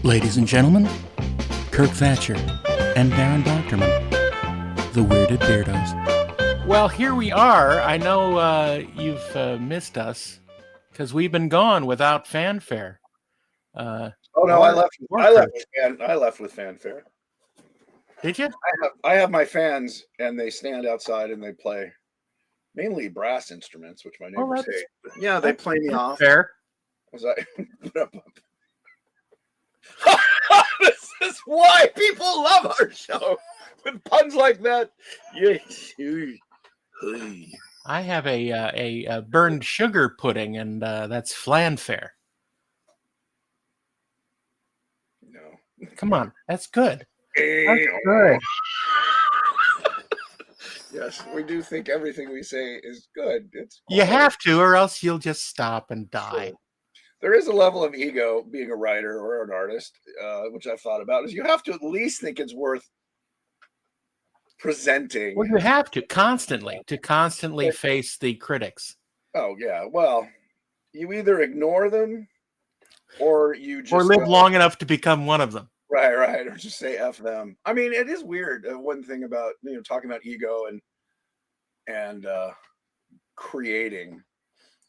Ladies and gentlemen, Kirk Thatcher and Baron Doctorman, the Weirded Beardos. Well, here we are. I know you've missed us because we've been gone without fanfare. Oh no, I left with fanfare. Did you? I have my fans, and they stand outside and they play mainly brass instruments, which my neighbors hate. But yeah, they play me off. Fair. Was I? This is why people love our show with puns like that. Yes. I have a burned sugar pudding, and that's flanfare. No. Come on, that's good. That's good. Yes, we do think everything we say is good. You have to, or else you'll just stop and die. Sure. There is a level of ego being a writer or an artist, which I've thought about, is you have to at least think it's worth presenting. Well, you have to constantly face the critics. Oh, yeah. Well, you either ignore them or you just... Or live long enough to become one of them. Right. Or just say F them. I mean, it is weird. One thing about, talking about ego and creating...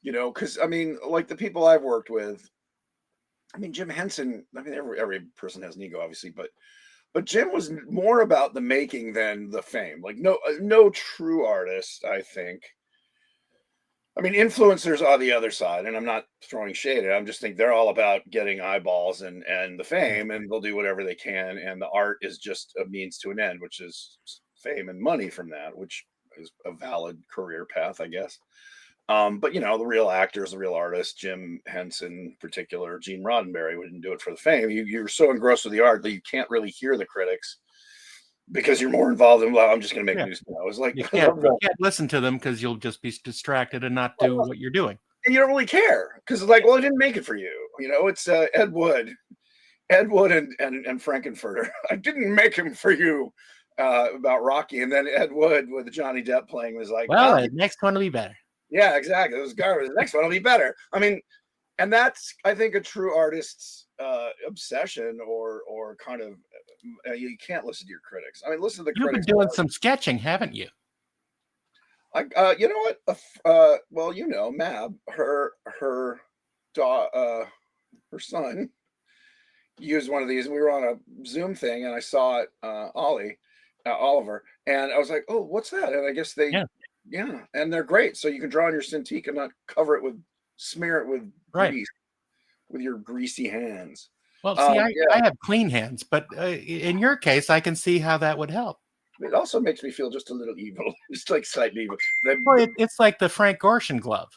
because I mean, like the people I've worked with, I mean, Jim Henson, I mean, every person has an ego, obviously, but Jim was more about the making than the fame. Like no true artist, I think. I mean, influencers are the other side, and I'm not throwing shade at it. I'm just think they're all about getting eyeballs and the fame, and they'll do whatever they can. And the art is just a means to an end, which is fame and money from that, which is a valid career path, I guess. But the real actors, the real artists, Jim Henson in particular, Gene Roddenberry wouldn't do it for the fame. You're so engrossed with the art that you can't really hear the critics because you're more involved in, well, I'm just going to make news now. It's like you can't listen to them because you'll just be distracted and not do what you're doing. And you don't really care because it's like, well, I didn't make it for you. It's Ed Wood and Frankenfurter. I didn't make him for you about Rocky. And then Ed Wood with Johnny Depp playing was like, well, the next one will be better. Yeah, exactly. It was garbage. The next one will be better. I mean, and that's, I think, a true artist's obsession or kind of, you can't listen to your critics. I mean, listen to the critics. You've been doing some sketching, haven't you? You know what? Well, Mab, her son used one of these, and we were on a Zoom thing, and I saw it, Oliver, and I was like, oh, what's that? And I guess they... Yeah, and they're great. So you can draw on your Cintiq and not smear it with grease with your greasy hands. Well, see, I have clean hands, but in your case, I can see how that would help. It also makes me feel just a little evil, just like slightly evil. Well, it's like the Frank Gorshin glove.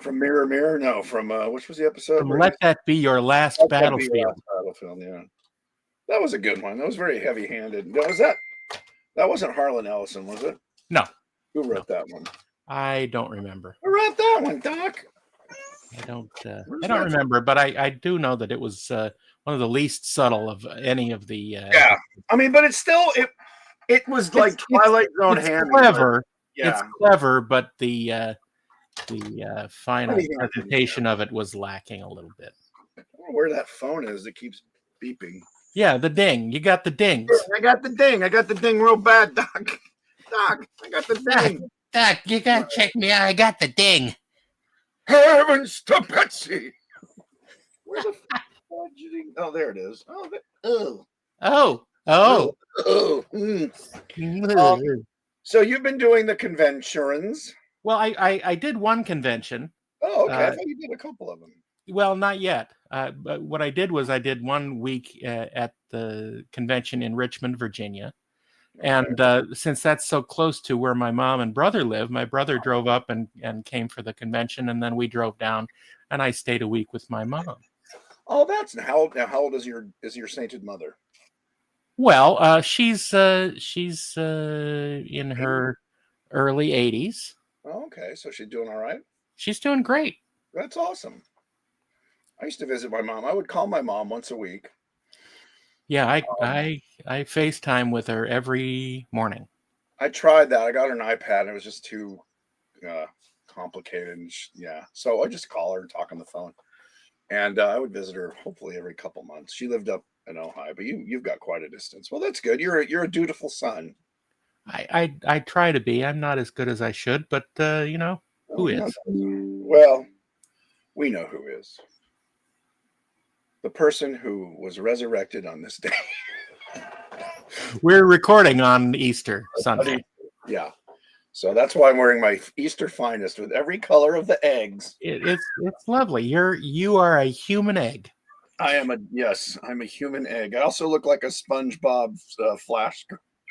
From Mirror Mirror? No, from which was the episode? From Let That Be Your Last Battlefield. Yeah. That was a good one. That was very heavy-handed. That wasn't Harlan Ellison, was it? No. Who wrote that one? I don't remember. Who wrote that one, Doc? I don't remember, but I do know that it was one of the least subtle of any of the. Yeah, I mean, but it's still it was like Twilight Zone hand. Clever. Yeah. It's clever, but the final presentation of it was lacking a little bit. I don't know where that phone is that keeps beeping. Yeah, the ding. You got the dings. I got the ding. I got the ding real bad, Doc. Doc, I got the ding. Doc, you gotta check me out. I got the ding. Heavens to Betsy. Where the fuck did you... Oh, there it is. So you've been doing the conventions. Well, I did one convention. Oh, okay. I thought you did a couple of them. Well, not yet. But what I did was I did 1 week at the convention in Richmond, Virginia. Okay. And since that's so close to where my mom and brother live, my brother drove up and came for the convention, and then we drove down, and I stayed a week with my mom. Oh, that's how old is your sainted mother? Well, she's in her early 80s. Oh, okay, so she's doing all right. She's doing great. That's awesome. I used to visit my mom. I would call my mom once a week. Yeah, I FaceTime with her every morning. I tried that. I got her an iPad, and it was just too complicated. And so I just call her and talk on the phone. and I would visit her hopefully every couple months. She lived up in Ohio, but you've got quite a distance. Well, that's good. You're a dutiful son. I try to be. I'm not as good as I should, but Oh, who no. is? Well, we know who is. The person who was resurrected on this day. We're recording on Easter Sunday. Yeah. So that's why I'm wearing my Easter finest with every color of the eggs. It's lovely. You are a human egg. I'm a human egg. I also look like a SpongeBob Flash.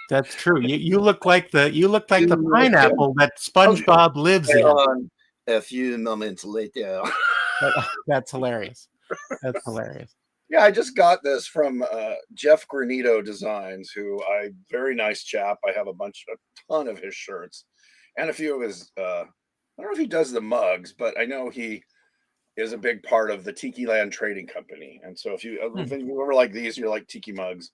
That's true. You look like the pineapple that SpongeBob lives in. A few moments later. That's hilarious. That's hilarious. Yeah, I just got this from Jeff Granito Designs, very nice chap. I have a ton of his shirts and a few of his. I don't know if he does the mugs, but I know he is a big part of the Tiki Land Trading Company. And so if you ever like these, you're like Tiki mugs,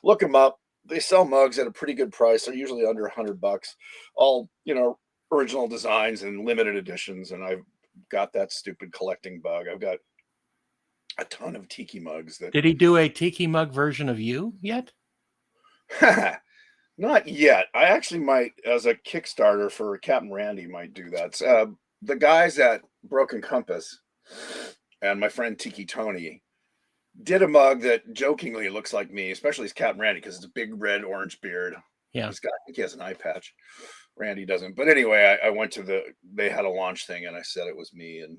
look them up. They sell mugs at a pretty good price. They're usually under $100. All original designs and limited editions. And I've got that stupid collecting bug. I've got a ton of Tiki mugs. Did he do a Tiki mug version of you yet? Not yet. I actually might, as a Kickstarter for Captain Randy, might do that. The guys at Broken Compass and my friend Tiki Tony did a mug that jokingly looks like me, especially as Captain Randy, because it's a big red orange beard. Yeah. I think he has an eye patch. Randy doesn't. But anyway, I went to they had a launch thing and I said it was me, and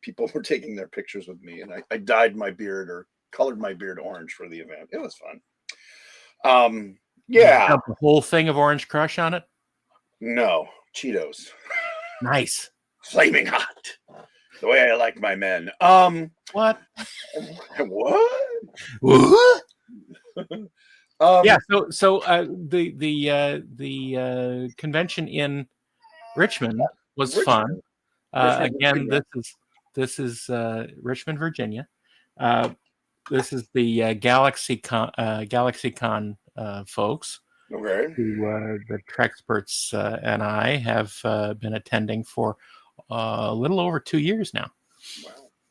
people were taking their pictures with me, and I dyed my beard or colored my beard orange for the event. It was fun. Yeah. Dump the whole thing of Orange Crush on it? No, Cheetos. Nice. Flaming hot. The way I like my men. What? What? Yeah. So the convention in Richmond was fun. Again, this is Richmond, Virginia. This is the GalaxyCon folks. Okay. Who the Trexperts and I have been attending for a little over 2 years now.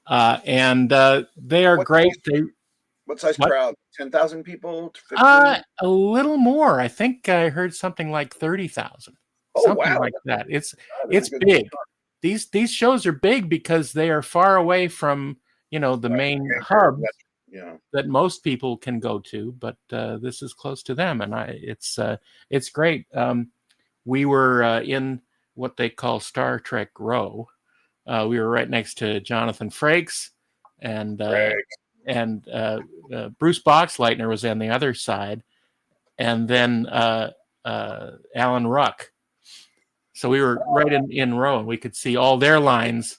Wow. And they are great. What size crowd? 10,000 people? 15? A little more. I think I heard something like 30,000. Something like that. It's big. These shows are big because they are far away from the main hub that most people can go to, but this is close to them, and it's great. We were in what they call Star Trek Row. We were right next to Jonathan Frakes, and Bruce Boxleitner was on the other side, and then Alan Ruck. So we were right in row, and we could see all their lines.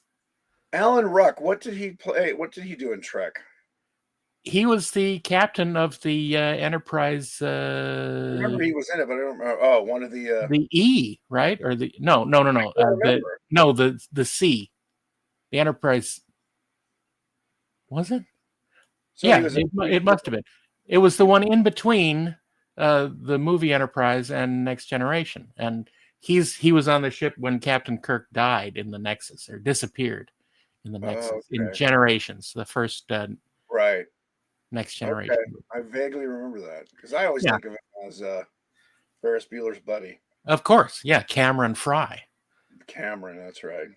Alan Ruck, what did he play? What did he do in Trek? He was the captain of the Enterprise. I remember he was in it, but I don't remember. Oh, one of the E, right? Or the no. The C, the Enterprise. Was it? So yeah, it must have been. It was the one in between the movie Enterprise and Next Generation, and he was on the ship when Captain Kirk died in the Nexus, or disappeared in the Nexus in Generations, the first right. Next Generation. Okay. I vaguely remember that because I always think of him as Ferris Bueller's buddy. Of course, yeah, Cameron Fry. Cameron, that's right.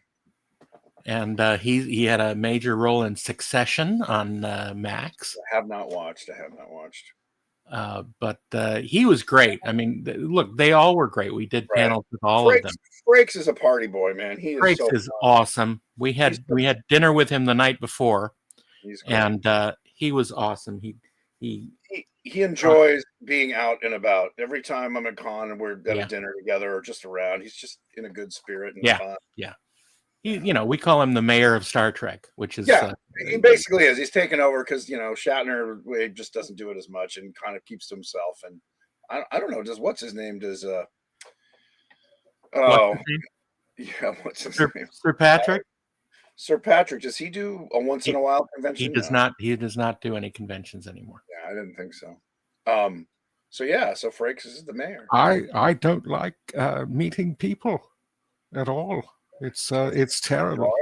And he had a major role in Succession on Max. I have not watched. But he was great. I mean, look, they all were great. We did panels with all of them. Frakes is a party boy, man. Frakes is awesome. We had dinner with him the night before, and he was awesome. He enjoys being out and about. Every time I'm at con and we're at a dinner together or just around, he's just in a good spirit and fun. Yeah. We call him the mayor of Star Trek, which is he basically is. He's taken over because Shatner just doesn't do it as much and kind of keeps to himself. And I don't know. What's his name? What's his name? Sir Patrick. Sir Patrick, does he do a once in a while convention? He does not. He does not do any conventions anymore. Yeah, I didn't think so. So Frakes is the mayor. I don't like meeting people at all. It's terrible.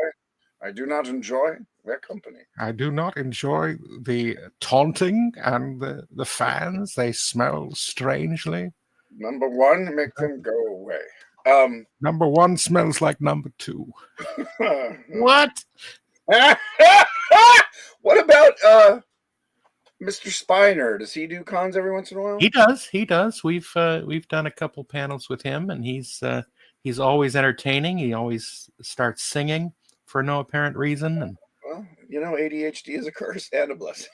I do not enjoy their company. I do not enjoy the taunting and the fans. They smell strangely. Number one, make them go away. Number one smells like number two. What? What about Mr. Spiner? Does he do cons every once in a while? He does. He does. We've done a couple panels with him, and he's always entertaining. He always starts singing for no apparent reason. And Well, ADHD is a curse and a blessing.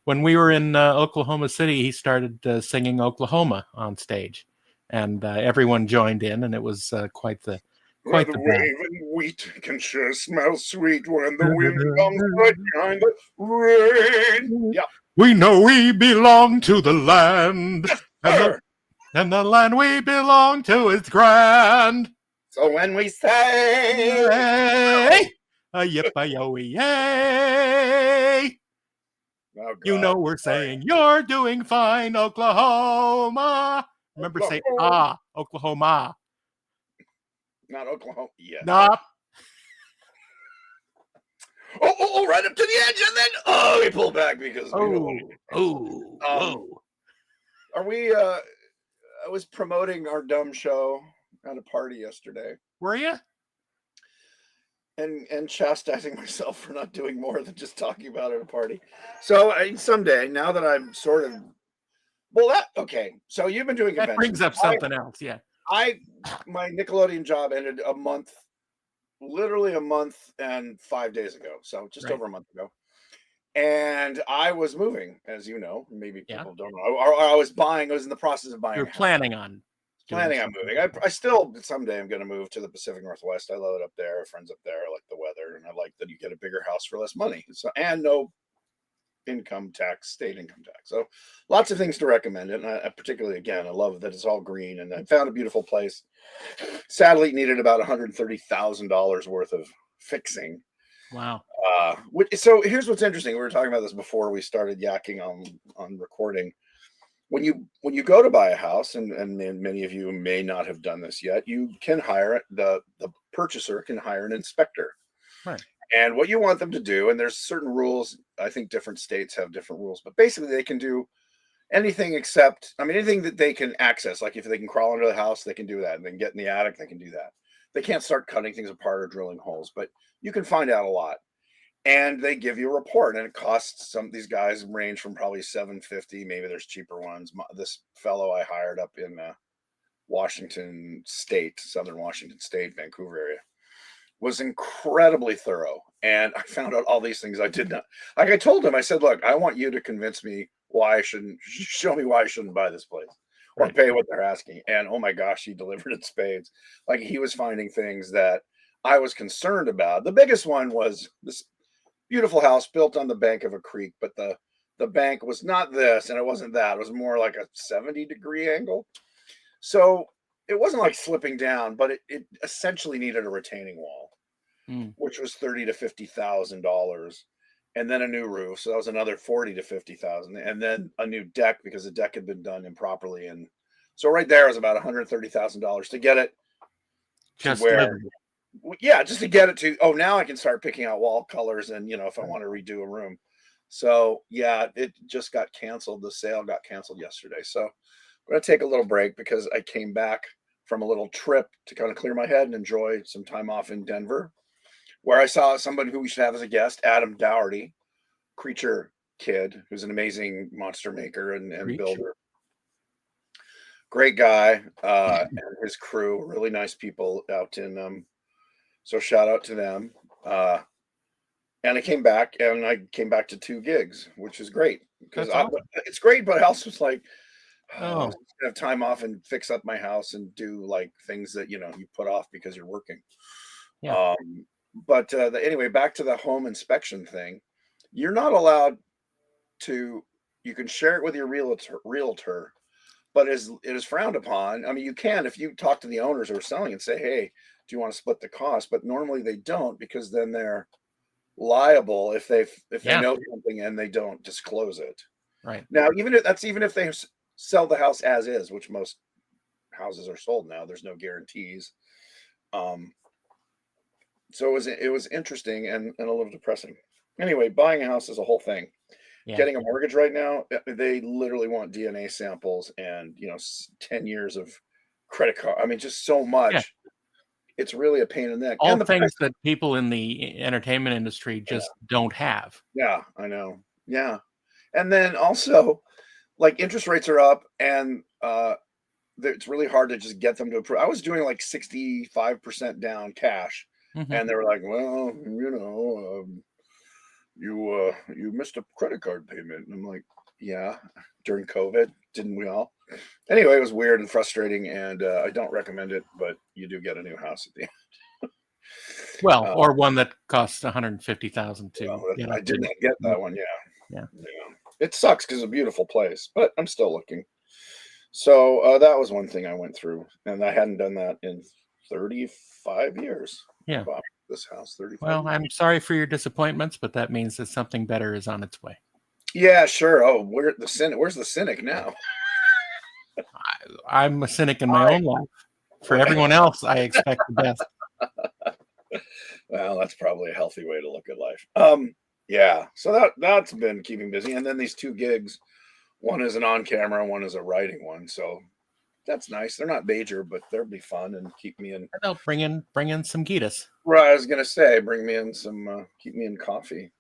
when we were in Oklahoma City, he started singing Oklahoma on stage, and everyone joined in, and it was quite the Where the waving wheat can sure smell sweet when the wind comes right behind the rain. Yeah. We know we belong to the land, and the land we belong to is grand. So when we say, Hey, yippee-yo-yay, oh, you know we're saying you're doing fine, Oklahoma. Remember, say Oklahoma. Not Oklahoma. Yeah. Nope. Oh, right up to the edge, and then we pull back because whoa. Are we? I was promoting our dumb show at a party yesterday. Were you? And chastising myself for not doing more than just talking about it at a party. So someday, now that I'm sort of, okay. So you've been doing conventions. That brings up something else. Yeah. My Nickelodeon job ended literally a month and 5 days ago. So just over a month ago. And I was moving, as you know. Maybe people don't know. I was in the process of buying. You're planning on moving. I still someday I'm going to move to the Pacific Northwest. I love it up there. Friends up there. I like the weather, and I like that you get a bigger house for less money. So and no state income tax. So lots of things to recommend. And I particularly, again, I love that it's all green. And I found a beautiful place. Sadly, it needed about $130,000 worth of fixing. Wow. So here's what's interesting. We were talking about this before we started yakking on recording. When you go to buy a house, and many of you may not have done this yet, you can hire the purchaser can hire an inspector. Right. And what you want them to do, and there's certain rules. I think different states have different rules, but basically they can do anything except, anything that they can access. Like if they can crawl under the house, they can do that. And they can get in the attic, they can do that. They can't start cutting things apart or drilling holes, but you can find out a lot. And they give you a report, and it costs these guys range from probably $750. Maybe there's cheaper ones. This fellow I hired up in Washington State, Southern Washington State, Vancouver area, was incredibly thorough. And I found out all these things I did not. Like I told him, I said, look, I want you to convince me show me why I shouldn't buy this place or pay what they're asking. And oh my gosh, he delivered in spades. Like he was finding things that I was concerned about. The biggest one was this beautiful house built on the bank of a creek, but the bank was not this and it wasn't that. It was more like a 70-degree angle. So it wasn't like slipping down, but it essentially needed a retaining wall, which was $30,000 to $50,000, and then a new roof. So that was another $40,000 to $50,000, and then a new deck because the deck had been done improperly. And so right there was about $130,000 to get it just to get it to, now I can start picking out wall colors and, if I want to redo a room. So, yeah, it just got canceled. The sale got canceled yesterday. So I'm going to take a little break because I came back from a little trip to kind of clear my head and enjoy some time off in Denver, where I saw somebody who we should have as a guest, Adam Dougherty, Creature Kid, who's an amazing monster maker and builder. Great guy, and his crew, really nice people out in so shout out to them. And I came back to 2 gigs, which is great because it's great, but I also was like, I was gonna have time off and fix up my house and do like things that you put off because you're working. Yeah. Anyway, back to the home inspection thing. You're not allowed to. You can share it with your realtor, but it is frowned upon. You can if you talk to the owners who are selling and say, hey, do you want to split the cost? But normally they don't, because then they're liable if they know something and they don't disclose it. Right. Now, even if they sell the house as is, which most houses are sold now, there's no guarantees. So it was interesting and a little depressing. Anyway, buying a house is a whole thing. Yeah. Getting a mortgage right now, they literally want DNA samples and 10 years of credit card. I mean, just so Yeah. much. It's really a pain in the neck. All And the things price, that people in the entertainment industry just don't have. yeah, I know. Yeah. And then also, like interest rates are up, and it's really hard to just get them to approve. I was doing like 65% down cash, Mhm. and they were like, "Well, you missed a credit card payment." And I'm like, "Yeah, during COVID, didn't we all?" Anyway, it was weird and frustrating, and I don't recommend it, but you do get a new house at the end. Well, or one that costs 150,000 to get I up did there. not get that one. Yeah. It sucks because it's a beautiful place, but I'm still looking. So that was one thing I went through, and I hadn't done that in 35 years. Yeah. Wow, this house, 35 Well, years. I'm sorry for your disappointments, but that means that something better is on its way. Yeah, sure. Oh, where's the cynic now? I'm a cynic in my own life. For everyone else, I expect the best. Well, that's probably a healthy way to look at life. Yeah. So that's been keeping busy, and then these two gigs. One is an on-camera, one is a writing one. So that's nice. They're not major, but they'll be fun and keep me in. They'll bring in some Gitas. Right, I was gonna say, bring me in some, keep me in coffee.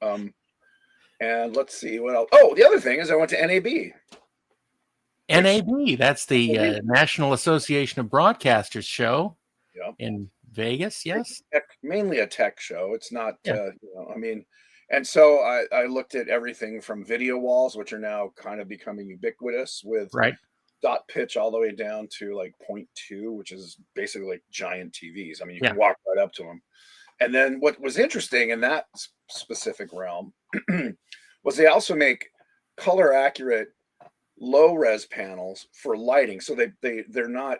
And let's see what else. Oh, the other thing is I went to NAB. NAB, that's the National Association of Broadcasters show Yep. in Vegas. Yes, mainly a tech show. It's not, I mean, and so I looked at everything from video walls, which are now kind of becoming ubiquitous, with right. dot pitch all the way down to like 0.2, which is basically like giant TVs. I mean, you can walk right up to them. And then what was interesting in that specific realm was they also make color accurate low res panels for lighting. So they're not,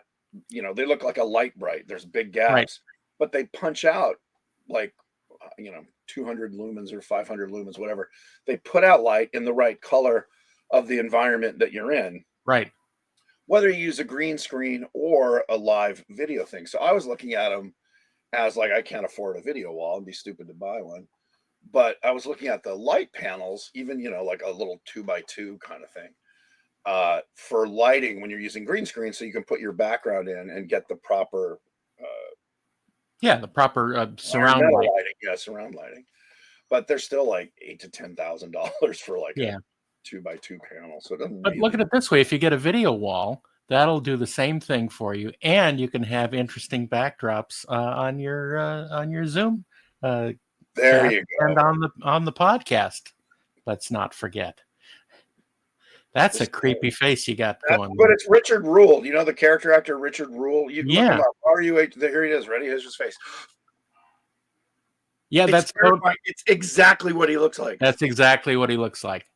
they look like a light bright. There's big gaps, but they punch out like 200 lumens or 500 lumens, whatever. They put out light in the right color of the environment that you're in. Right. Whether you use a green screen or a live video thing. So I was looking at them as like, I can't afford a video wall. It'd be stupid to buy one. But I was looking at the light panels, even, like a little 2x2 kind of thing, for lighting when you're using green screen, so you can put your background in and get the proper surround lighting. Yeah, surround lighting. But they're still like $8,000 to $10,000 for like a 2x2 panel. So it doesn't. But look at it this way: if you get a video wall, that'll do the same thing for you, and you can have interesting backdrops on your Zoom. There you go. And on the podcast. Let's not forget. That's a creepy face you got going. But it's Richard Rule. You know the character actor Richard Rule? You look him up. Here he is. Ready? Here's his face. Yeah, it's exactly what he looks like. That's exactly what he looks like.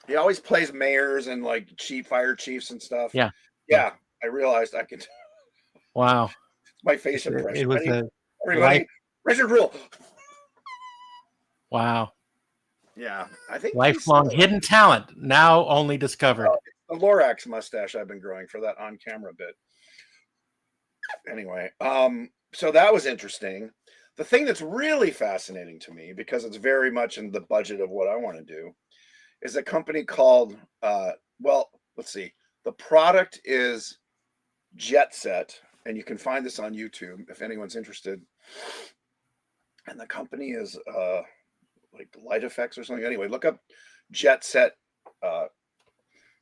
He always plays mayors and like fire chiefs and stuff. Yeah. I realized I could. Wow. My face impression. It was everybody. Richard Rule. Wow. Yeah, I think lifelong hidden talent now only discovered. The Lorax mustache I've been growing for that on-camera bit. Anyway, so that was interesting. The thing that's really fascinating to me, because it's very much in the budget of what I want to do, is a company called, let's see. The product is Jet Set, and you can find this on YouTube if anyone's interested. And the company is like Light Effects or something. Anyway, look up Jet Set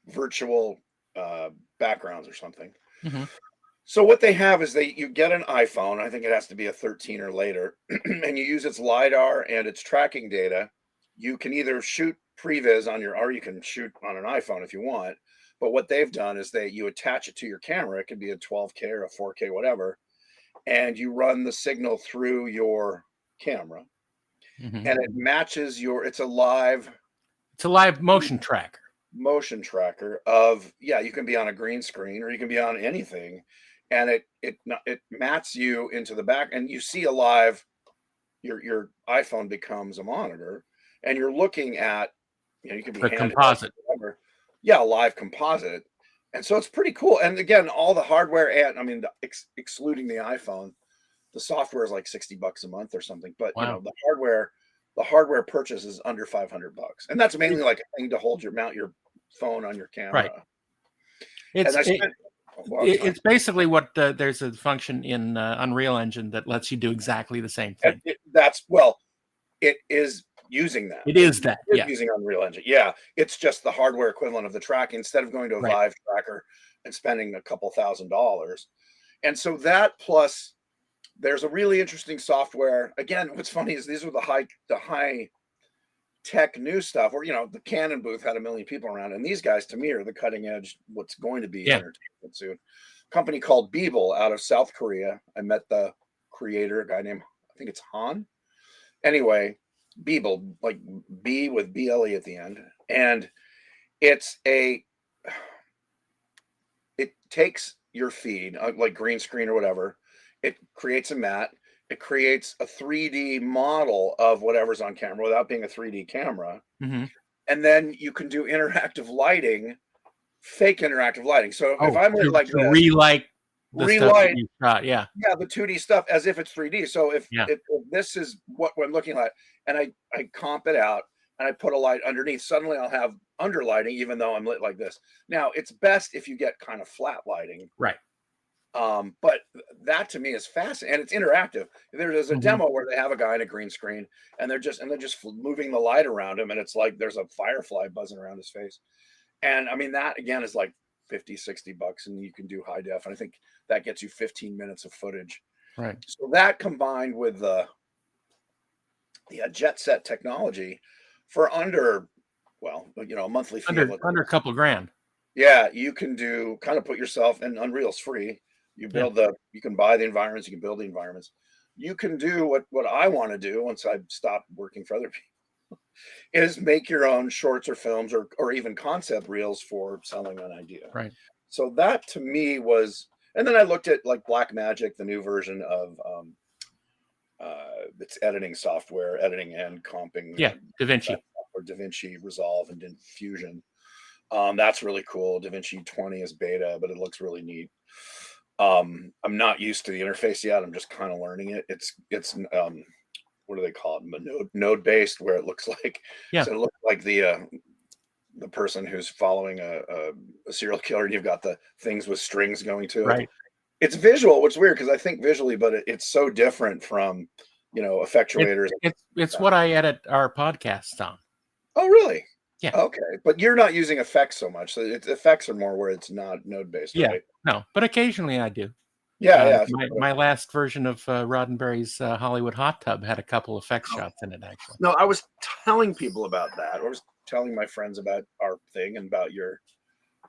virtual backgrounds or something. Mm-hmm. So what they have is you get an iPhone. I think it has to be a 13 or later, and you use its LiDAR and its tracking data. You can either shoot previs or you can shoot on an iPhone if you want. But what they've done is you attach it to your camera. It could be a 12K or a 4K, whatever, and you run the signal through your camera. Mm-hmm. And it matches it's a live motion tracker. Motion tracker of, you can be on a green screen or you can be on anything, and it mats you into the back, and you see a live, your iPhone becomes a monitor, and you're looking at, you can be a composite. A live composite. And so it's pretty cool. And again, all the hardware, and excluding the iPhone, the software is like $60 a month or something, but wow. The hardware the hardware purchase is under $500, and that's mainly like a thing to mount your phone on your camera. Right. It's and I spent it's basically what there's a function in Unreal Engine that lets you do exactly the same thing. It is using that. It is that, yeah. Using Unreal Engine. Yeah, it's just the hardware equivalent of the tracking instead of going to a Vive tracker and spending a couple $1,000s. And so that plus there's a really interesting software. Again, what's funny is these are the high tech new stuff where, the Canon booth had 1 million people around. And these guys, to me, are the cutting edge, what's going to be entertainment soon. A company called Beeble out of South Korea. I met the creator, a guy named, I think it's Han. Anyway, Beeble, like B with BLE at the end. And it takes your feed, like green screen or whatever. It creates a matte. It creates a 3D model of whatever's on camera without being a 3D camera. Mm-hmm. And then you can do interactive lighting, fake interactive lighting. So if I'm like this, relight the stuff you shot, the 2D stuff as if it's 3D. So if this is what we're looking at, and I comp it out and I put a light underneath, suddenly I'll have underlighting even though I'm lit like this. Now it's best if you get kind of flat lighting. Right. But that to me is fascinating, and it's interactive. There's a demo where they have a guy in a green screen and they're just moving the light around him, and it's like there's a firefly buzzing around his face. And I mean, that again is like $50-$60, and you can do high def, and I think that gets you 15 minutes of footage. Right. So that combined with the jet set technology for under a monthly fee under a couple grand. Yeah, you can put yourself, and Unreal's free. You can buy the environments, you can build the environments. You can do what I want to do once I stop working for other people is make your own shorts or films or even concept reels for selling an idea. Right. So that to me was, and then I looked at like Blackmagic, the new version of its editing software, editing and comping. Yeah, DaVinci. Or DaVinci Resolve and Fusion. That's really cool. DaVinci 20 is beta, but it looks really neat. I'm not used to the interface yet. I'm just kind of learning it. It's what do they call it? Node based, where it looks like so it looks like the person who's following a serial killer, and you've got the things with strings going to it. Right. It's visual, which is weird because I think visually, but it's so different from effectuators. It's what I edit our podcasts on. Oh, really? Yeah. Okay, but you're not using effects so much. So effects are more where it's not node based. Yeah. Right? No, but occasionally I do. Yeah. My last version of Roddenberry's Hollywood Hot Tub had a couple effects shots in it, actually. No, I was telling people about that. I was telling my friends about our thing and about your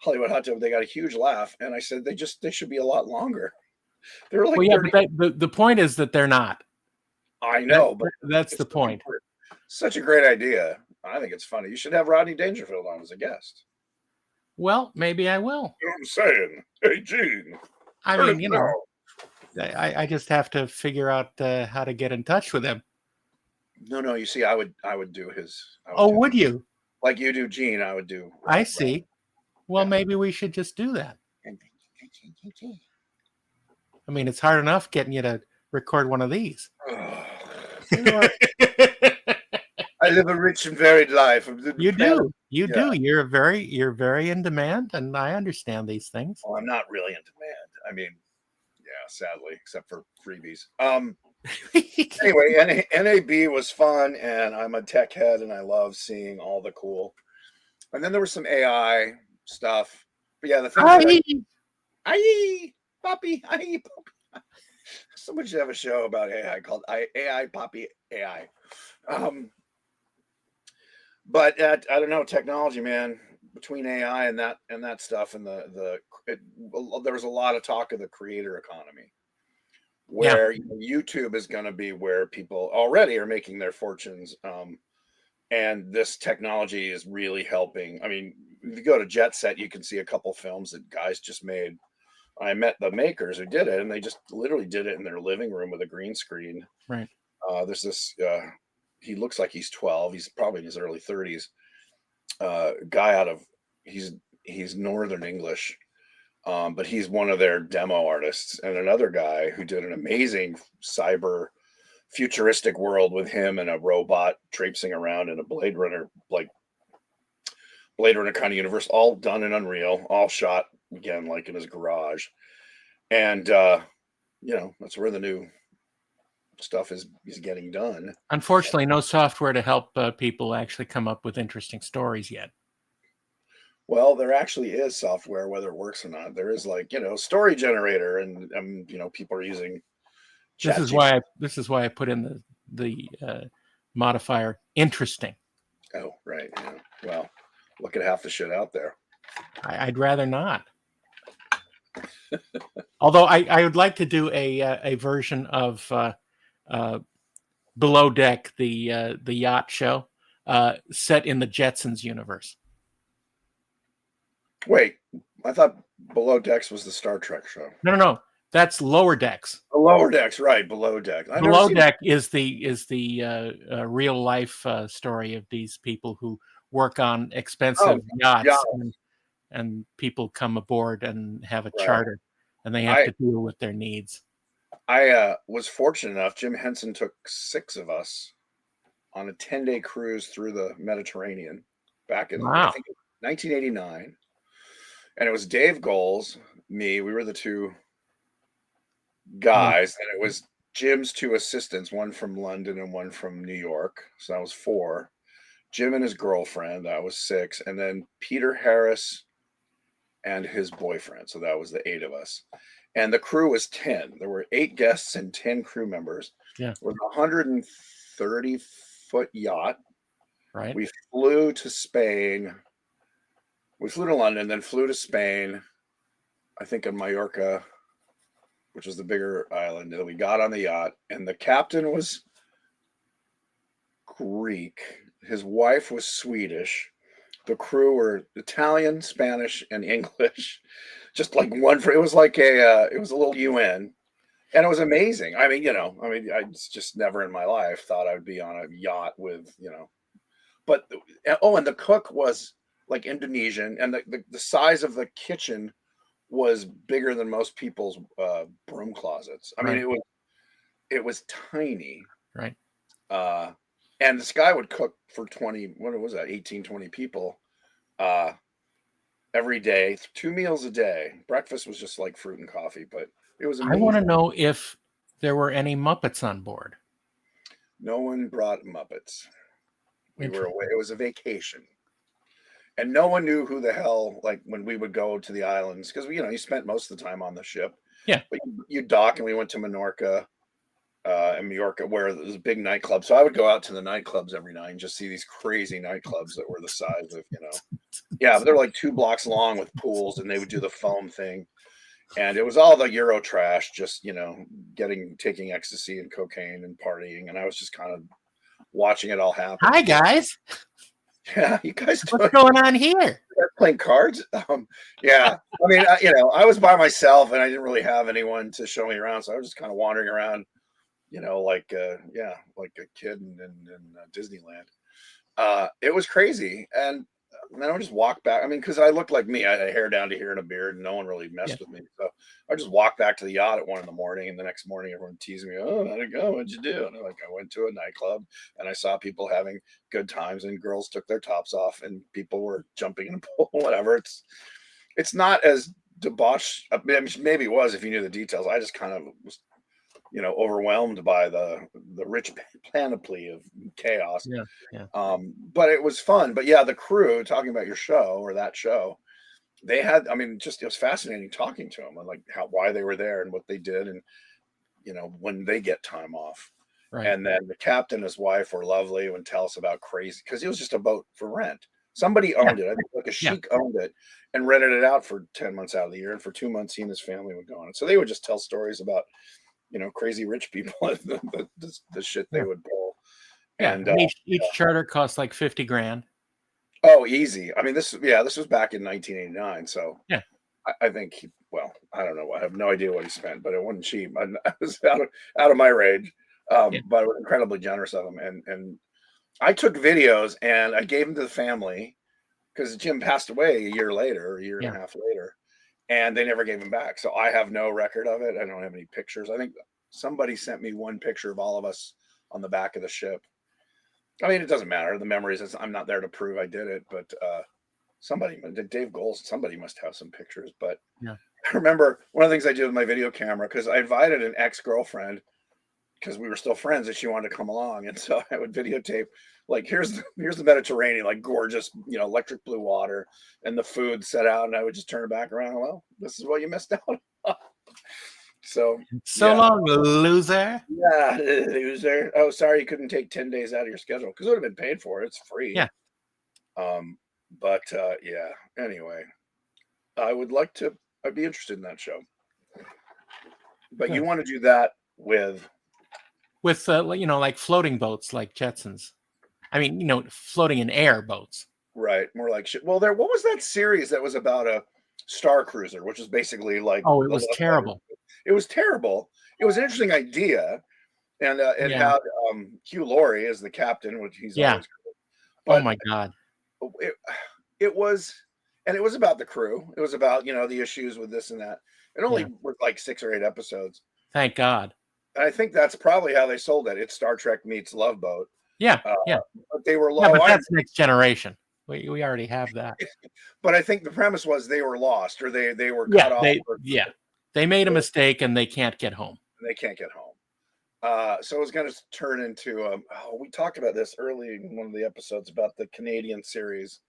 Hollywood Hot Tub. They got a huge laugh, and I said they should be a lot longer. They're like, but the point is that they're not. I know, but that's the point. Such a great idea. I think it's funny. You should have Rodney Dangerfield on as a guest. Well, maybe I will. You know what I'm saying? Hey, Gene. I mean, I just have to figure out how to get in touch with him. No. You see, I would do his. Would you? Like you do, Gene? I would do. I see. Well, maybe we should just do that. I mean, it's hard enough getting you to record one of these. You know what? I live a rich and varied life. You do. You do. You're very in demand, and I understand these things. Well, I'm not really in demand. I mean, sadly, except for freebies. Anyway, NAB was fun, and I'm a tech head, and I love seeing all the cool. And then there was some AI stuff. But yeah, the thing. Aye, Poppy. Someone should have a show about AI called AI Poppy AI. But I don't know, technology, man. Between AI and that stuff, and there was a lot of talk of the creator economy, where YouTube is going to be where people already are making their fortunes, and this technology is really helping. I mean, if you go to Jet Set, you can see a couple films that guys just made. I met the makers who did it, and they just literally did it in their living room with a green screen. Right. There's this. He looks like he's 12. He's probably in his early 30s. Guy out of he's Northern English, but he's one of their demo artists. And another guy who did an amazing cyber futuristic world with him and a robot traipsing around in a Blade Runner kind of universe, all done in Unreal, all shot again like in his garage. And that's where the new stuff is getting done. Unfortunately, no software to help people actually come up with interesting stories yet. Well, there actually is software, whether it works or not. There is story generator, and people are using. This is why I put in the modifier interesting. Oh, right. Yeah. Well, look at half the shit out there. I'd rather not. Although I would like to do a version of Below Deck, the yacht show, set in the Jetsons universe. Wait, I thought Below Decks was the Star Trek show. No. That's Lower Decks. Lower Decks, right? Below Deck. Below Deck is the real life story of these people who work on expensive yachts, and people come aboard and have a charter, and they have to deal with their needs. I was fortunate enough. Jim Henson took 6 of us on a 10-day cruise through the Mediterranean back in I think 1989, and it was Dave Goles, me. We were the 2 guys, and it was Jim's 2 assistants, one from London and one from New York. So that was 4. Jim and his girlfriend, that was 6, and then Peter Harris and his boyfriend. So that was the 8 of us. And the crew was 10. There were 8 guests and 10 crew members. Yeah. It was a 130-foot yacht. Right. We flew to Spain. We flew to London, then flew to Spain, I think in Mallorca, which was the bigger island. And we got on the yacht, and the captain was Greek. His wife was Swedish. The crew were Italian, Spanish, and English. Just like it was like it was a little UN, and it was amazing. I just never in my life thought I would be on a yacht with, but and the cook was like Indonesian, and the size of the kitchen was bigger than most people's broom closets. I mean, it was tiny. Right. And this guy would cook for 20, what was that, 18, 20 people every day, 2 meals a day. Breakfast was just like fruit and coffee, but it was amazing. I want to know if there were any Muppets on board. No one brought Muppets. We were away. It was a vacation. And no one knew who the hell, like when we would go to the islands, because you spent most of the time on the ship. Yeah. But you dock, and we went to Menorca and Mallorca, where there was a big nightclub. So I would go out to the nightclubs every night and just see these crazy nightclubs that were the size of, but they're like 2 blocks long with pools, and they would do the foam thing. And it was all the Euro trash, just, taking ecstasy and cocaine and partying. And I was just kind of watching it all happen. Hi, guys. Yeah, you guys. What's going on here? Playing cards. Yeah. I mean, I was by myself, and I didn't really have anyone to show me around. So I was just kind of wandering around, like a kid in Disneyland. It was crazy. And then I would just walk back. I mean, because I looked like me. I had hair down to here and a beard, and no one really messed with me. So I just walked back to the yacht at 1 a.m, and the next morning everyone teased me, "Oh, how'd it go? What'd you do?" And I went to a nightclub, and I saw people having good times, and girls took their tops off, and people were jumping in a pool, whatever. It's not as debauched. I mean, maybe it was if you knew the details. I just kind of was, overwhelmed by the rich panoply of chaos. Yeah. But it was fun. But yeah, the crew, talking about your show or that show, they had, it was fascinating talking to them and like why they were there and what they did, and when they get time off. Right. And then the captain and his wife were lovely and tell us about crazy, because it was just a boat for rent. Somebody owned it. I think like a sheik owned it and rented it out for 10 months out of the year, and for 2 months he and his family would go on it. So they would just tell stories about crazy rich people and the shit they would pull. Yeah, and each charter costs like $50,000. Oh, easy. I mean, this was back in 1989. So yeah, I think I don't know. I have no idea what he spent, but it wasn't cheap. I was out of my range, but it was incredibly generous of him. And I took videos and I gave them to the family, because Jim passed away a year and a half later, and they never gave him back. So I have no record of it. I don't have any pictures. I think somebody sent me one picture of all of us on the back of the ship. I mean, it doesn't matter. The memories, I'm not there to prove I did it, but somebody, Dave Goals, somebody must have some pictures. But Yeah. I remember one of the things I did with my video camera, because I invited an ex-girlfriend because we were still friends and she wanted to come along. And so I would videotape, like, here's the Mediterranean, like gorgeous, electric blue water and the food set out. And I would just turn it back around. Well, this is what you missed out on. So long, loser. Yeah, loser. Oh, sorry, you couldn't take 10 days out of your schedule because it would have been paid for. It's free. Yeah. But yeah. Anyway, I'd be interested in that show. But Good. You want to do that with like floating boats, like Jetsons. I mean, floating in air boats. Right, more like shit. Well, what was that series that was about a star cruiser, which was basically like, Oh, it was terrible. It was terrible. It was an interesting idea, and it had Hugh Laurie as the captain, which he's always good. But oh my God, it was about the crew. It was about the issues with this and that. It only was like 6 or 8 episodes. Thank God. And I think that's probably how they sold it. It's Star Trek meets Love Boat. Yeah, But they were low. Yeah, but that's Next Generation. We already have that. But I think the premise was they were lost, or they were cut off. They made a mistake and they can't get home. They can't get home. So it was going to turn into we talked about this early in one of the episodes about the Canadian series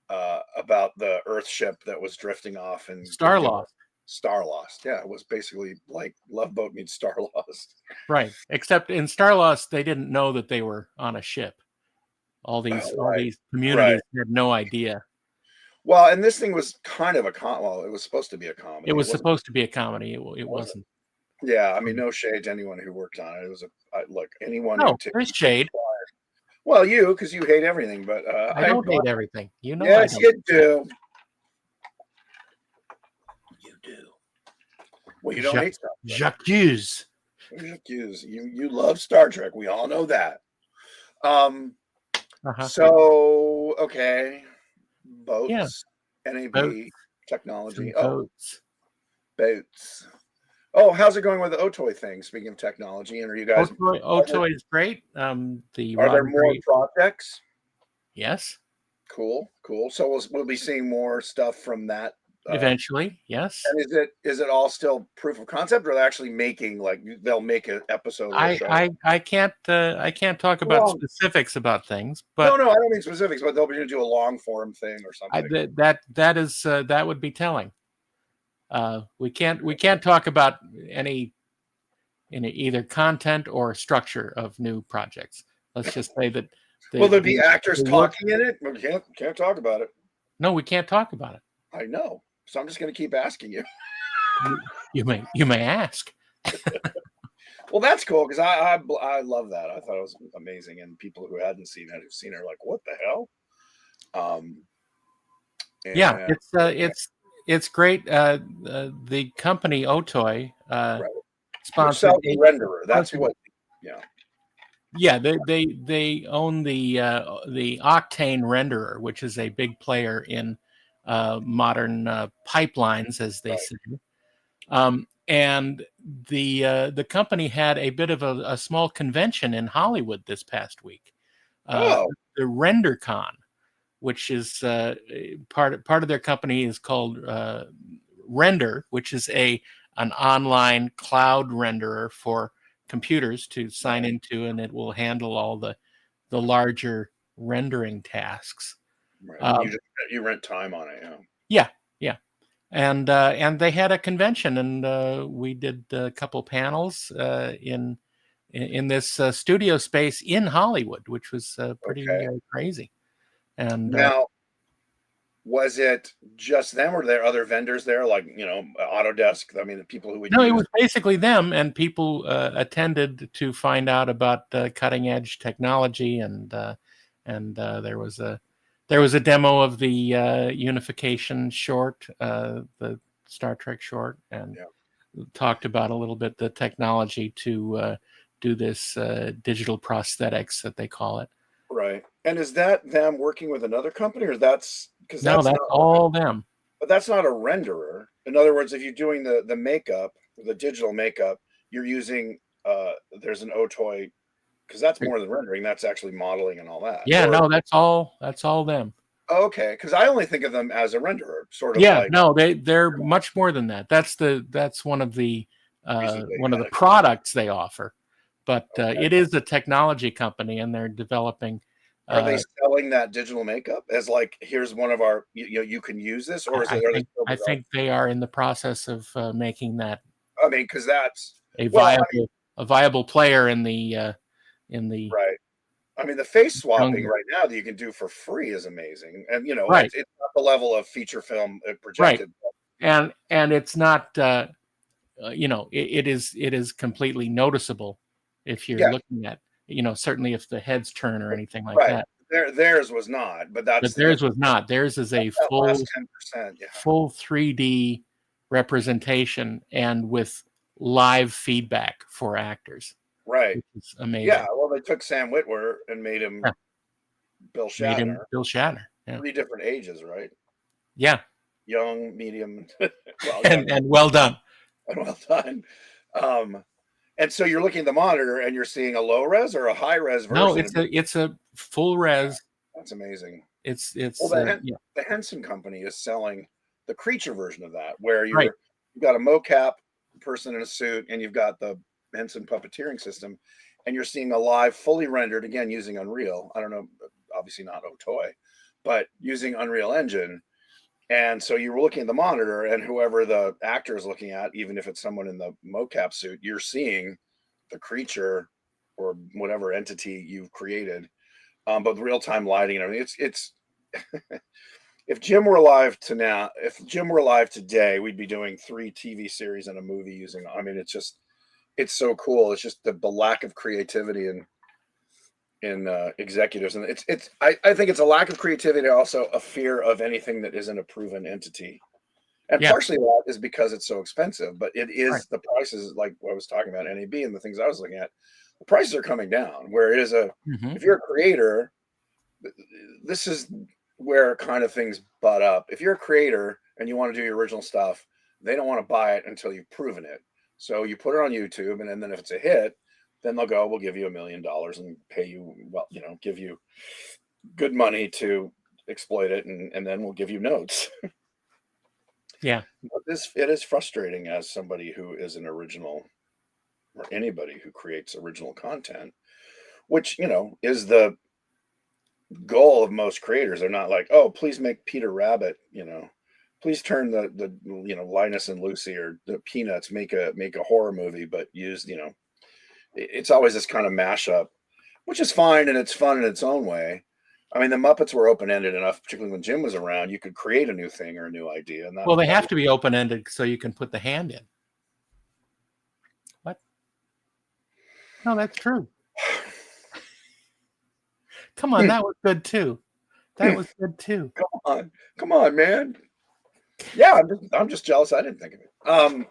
about the Earth ship that was drifting off and Star Lost. Yeah, it was basically like Love Boat meets Star Lost. Right. Except in Star Lost, they didn't know that they were on a ship. All these communities had no idea. Well, and this thing was kind of it was supposed to be a comedy. It was supposed to be a comedy. It wasn't. Yeah, I mean, no shade to anyone who worked on it. It was anyone. No, there's shade. Well, because you hate everything, but I don't hate everything. Yes, you do. You do. Well, you don't hate stuff. Jacques. You love Star Trek. We all know that. So okay, boats, NAB technology. Boats. Oh, how's it going with the Otoy thing? Speaking of technology, and are you guys? Otoy is great. Are there more projects? Yes. Cool. So we'll be seeing more stuff from that eventually. Yes. And is it all still proof of concept, or are they actually making they'll make an episode? I can't talk about specifics about things, but no, I don't mean specifics, but they'll be going to do a long form thing or something. That would be telling. We can't talk about any either content or structure of new projects. Let's just say that. Will there be actors talking in it? We can't talk about it. No, we can't talk about it. I know. So I'm just going to keep asking you. You may ask. Well, that's cool because I love that. I thought it was amazing, and people who hadn't seen it, who've seen it, are like, "What the hell?" It's great. The company Otoy sponsored renderer. That's what. Yeah. Yeah, they own the Octane renderer, which is a big player in modern pipelines, as they say. And the company had a bit of a small convention in Hollywood this past week. The RenderCon, which is part of their company is called Render, which is an online cloud renderer for computers to sign into, and it will handle all the larger rendering tasks. Right. You rent time on it, yeah. And they had a convention, and we did a couple panels in this studio space in Hollywood, which was pretty crazy. And now, was it just them, or were there other vendors there, like Autodesk? I mean, the people who would. No, it was basically them, and people attended to find out about cutting edge technology, and there was a demo of the Unification short, the Star Trek short, and talked about a little bit the technology to do this digital prosthetics that they call it. Right. And is that them working with another company, or that's all them? But that's not a renderer. In other words, if you're doing the makeup, the digital makeup, you're using there's an Otoy, because that's more than rendering. That's actually modeling and all that. Yeah, no, that's all them. Okay, because I only think of them as a renderer, sort of Yeah, like no, they're much more than that. That's one of the Reason products they offer, but Okay. it is a technology company, and they're developing. Are they selling that digital makeup as like, here's one of our, you can use this, or is it? Are they still I think they are in the process of making that I mean, because that's a well, viable player in the right. I mean, the face swapping jungle. right now that you can do for free is amazing, and Right, it's not the level of feature film right, projected. and it's not it is completely noticeable if you're Yeah, looking at certainly if the heads turn or anything like right. that. Theirs was not, but But that's theirs was not. Theirs is a that last 10%. Yeah, full 3D representation and with live feedback for actors, right. which is Yeah. amazing. Well, they took Sam Witwer and made him Yeah, Bill made him Shatner. Bill Shatner. Yeah, 3 different ages, right? yeah, Young, medium, well, young and well done. and well done. Um, and so you're looking at the monitor and you're seeing a low res or a high res No, version. it's a full res. That's amazing. It's Well, yeah, the Henson company is selling the creature version of that, where right. you've got a mocap person in a suit, and you've got the Henson puppeteering system, and you're seeing a live, fully rendered, again using Unreal. I don't know, obviously not Otoy, but using Unreal Engine. And so you were looking at the monitor, and whoever the actor is looking at, even if it's someone in the mocap suit, you're seeing the creature or whatever entity you've created. But the real time lighting and everything, it's if Jim were alive today, we'd be doing 3 TV series and a movie using. I mean, it's so cool. It's just the lack of creativity in executives, and I think it's a lack of creativity, also a fear of anything that isn't a proven entity. And Yeah, partially that is because it's so expensive, but it right. is the prices, like what I was talking about, NAB and the things I was looking at. The prices are coming down. Where it is Hmm. if you're a creator, this is where kind of things butt up. If you're a creator and you want to do your original stuff, they don't want to buy it until you've proven it. So you put it on YouTube, and then if it's a hit, then they'll go, we'll give you $1 million and pay you, well, give you good money to exploit it, and then we'll give you notes. Yeah, But it is frustrating as somebody who is an original, or anybody who creates original content, which is the goal of most creators. They're not like, oh, please make Peter Rabbit, please turn the Linus and Lucy or the Peanuts, make a horror movie, but use it's always this kind of mashup, which is fine and it's fun in its own way. I mean, the Muppets were open ended enough, particularly when Jim was around. You could create a new thing or a new idea, and well, they have to be open ended so you can put the hand in. What? No, that's true. Come on, that was good too. That was good too. Come on, man. Yeah, I'm just jealous. I didn't think of it.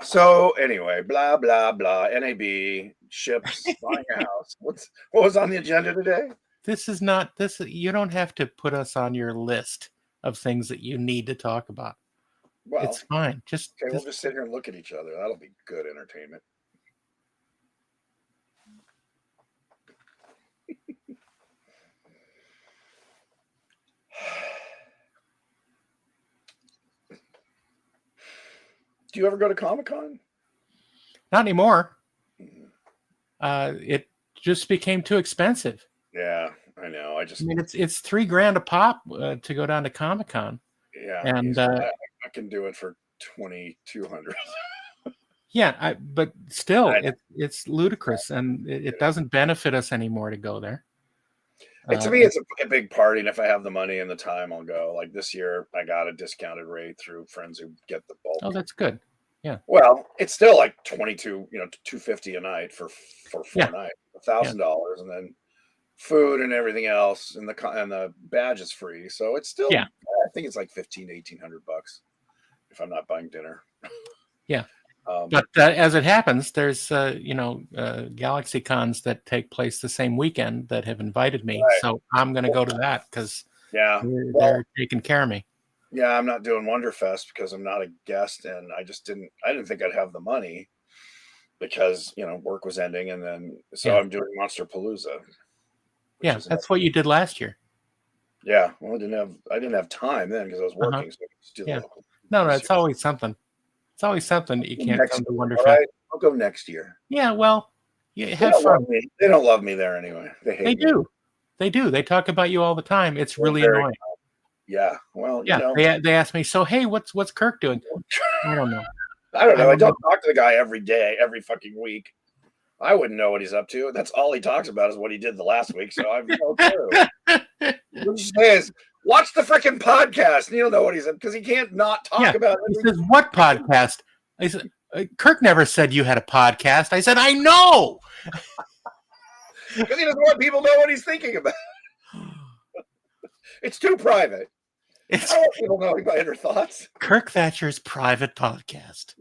So anyway, blah blah blah. NAB ships buying a house. What was on the agenda today? This is not this. You don't have to put us on your list of things that you need to talk about. Well, It's fine. okay, we'll just sit here and look at each other. That'll be good entertainment. Do you ever go to Comic-Con? Not anymore. It just became too expensive. Yeah, I know. I mean, it's $3,000 a pop to go down to Comic-Con. Yeah, and I can do it for 2,200. Yeah, but still, it's ludicrous, and it doesn't benefit us anymore to go there. To me, it's a big party, and if I have the money and the time, I'll go. Like this year, I got a discounted rate through friends who get the bulk. Oh, that's good. Yeah. Well, it's still like $250 a night for 4 nights, $1,000, and then food and everything else, and the badge is free. So it's still, I think it's like $1,800 if I'm not buying dinner. Yeah. But as it happens, there's Galaxy Cons that take place the same weekend that have invited me, so I'm going to go to that because they're taking care of me. Yeah, I'm not doing Wonderfest because I'm not a guest, and I didn't think I'd have the money. because work was ending, and then Yeah. I'm doing Monster Palooza. Yeah, that's what you did last year. Yeah, well, I didn't have time then because I was working, so I could just do the Yeah. local. No, it's always something. It's always something that you can't Next come to year, Wonderfest. all right? I'll go next year. Yeah, well, you They have don't fun. love me. They don't love me there anyway. They hate They me. do. They do. They talk about you all the time. It's They're really very annoying. Yeah, well, Yeah, they ask me, so hey, what's Kirk doing? I don't know. I don't know. I don't know. don't talk to the guy every day, every fucking week. I wouldn't know what he's up to. That's all he talks about is what he did the last week. So I've no clue. What he says, watch the freaking podcast, and you'll know what he's up because he can't not talk about it. He says, "What podcast?" I said, "Kirk never said you had a podcast." I said, "I know," because he doesn't want people to know what he's thinking about. It's too private. I don't want people knowing my inner thoughts. Kirk Thatcher's private podcast.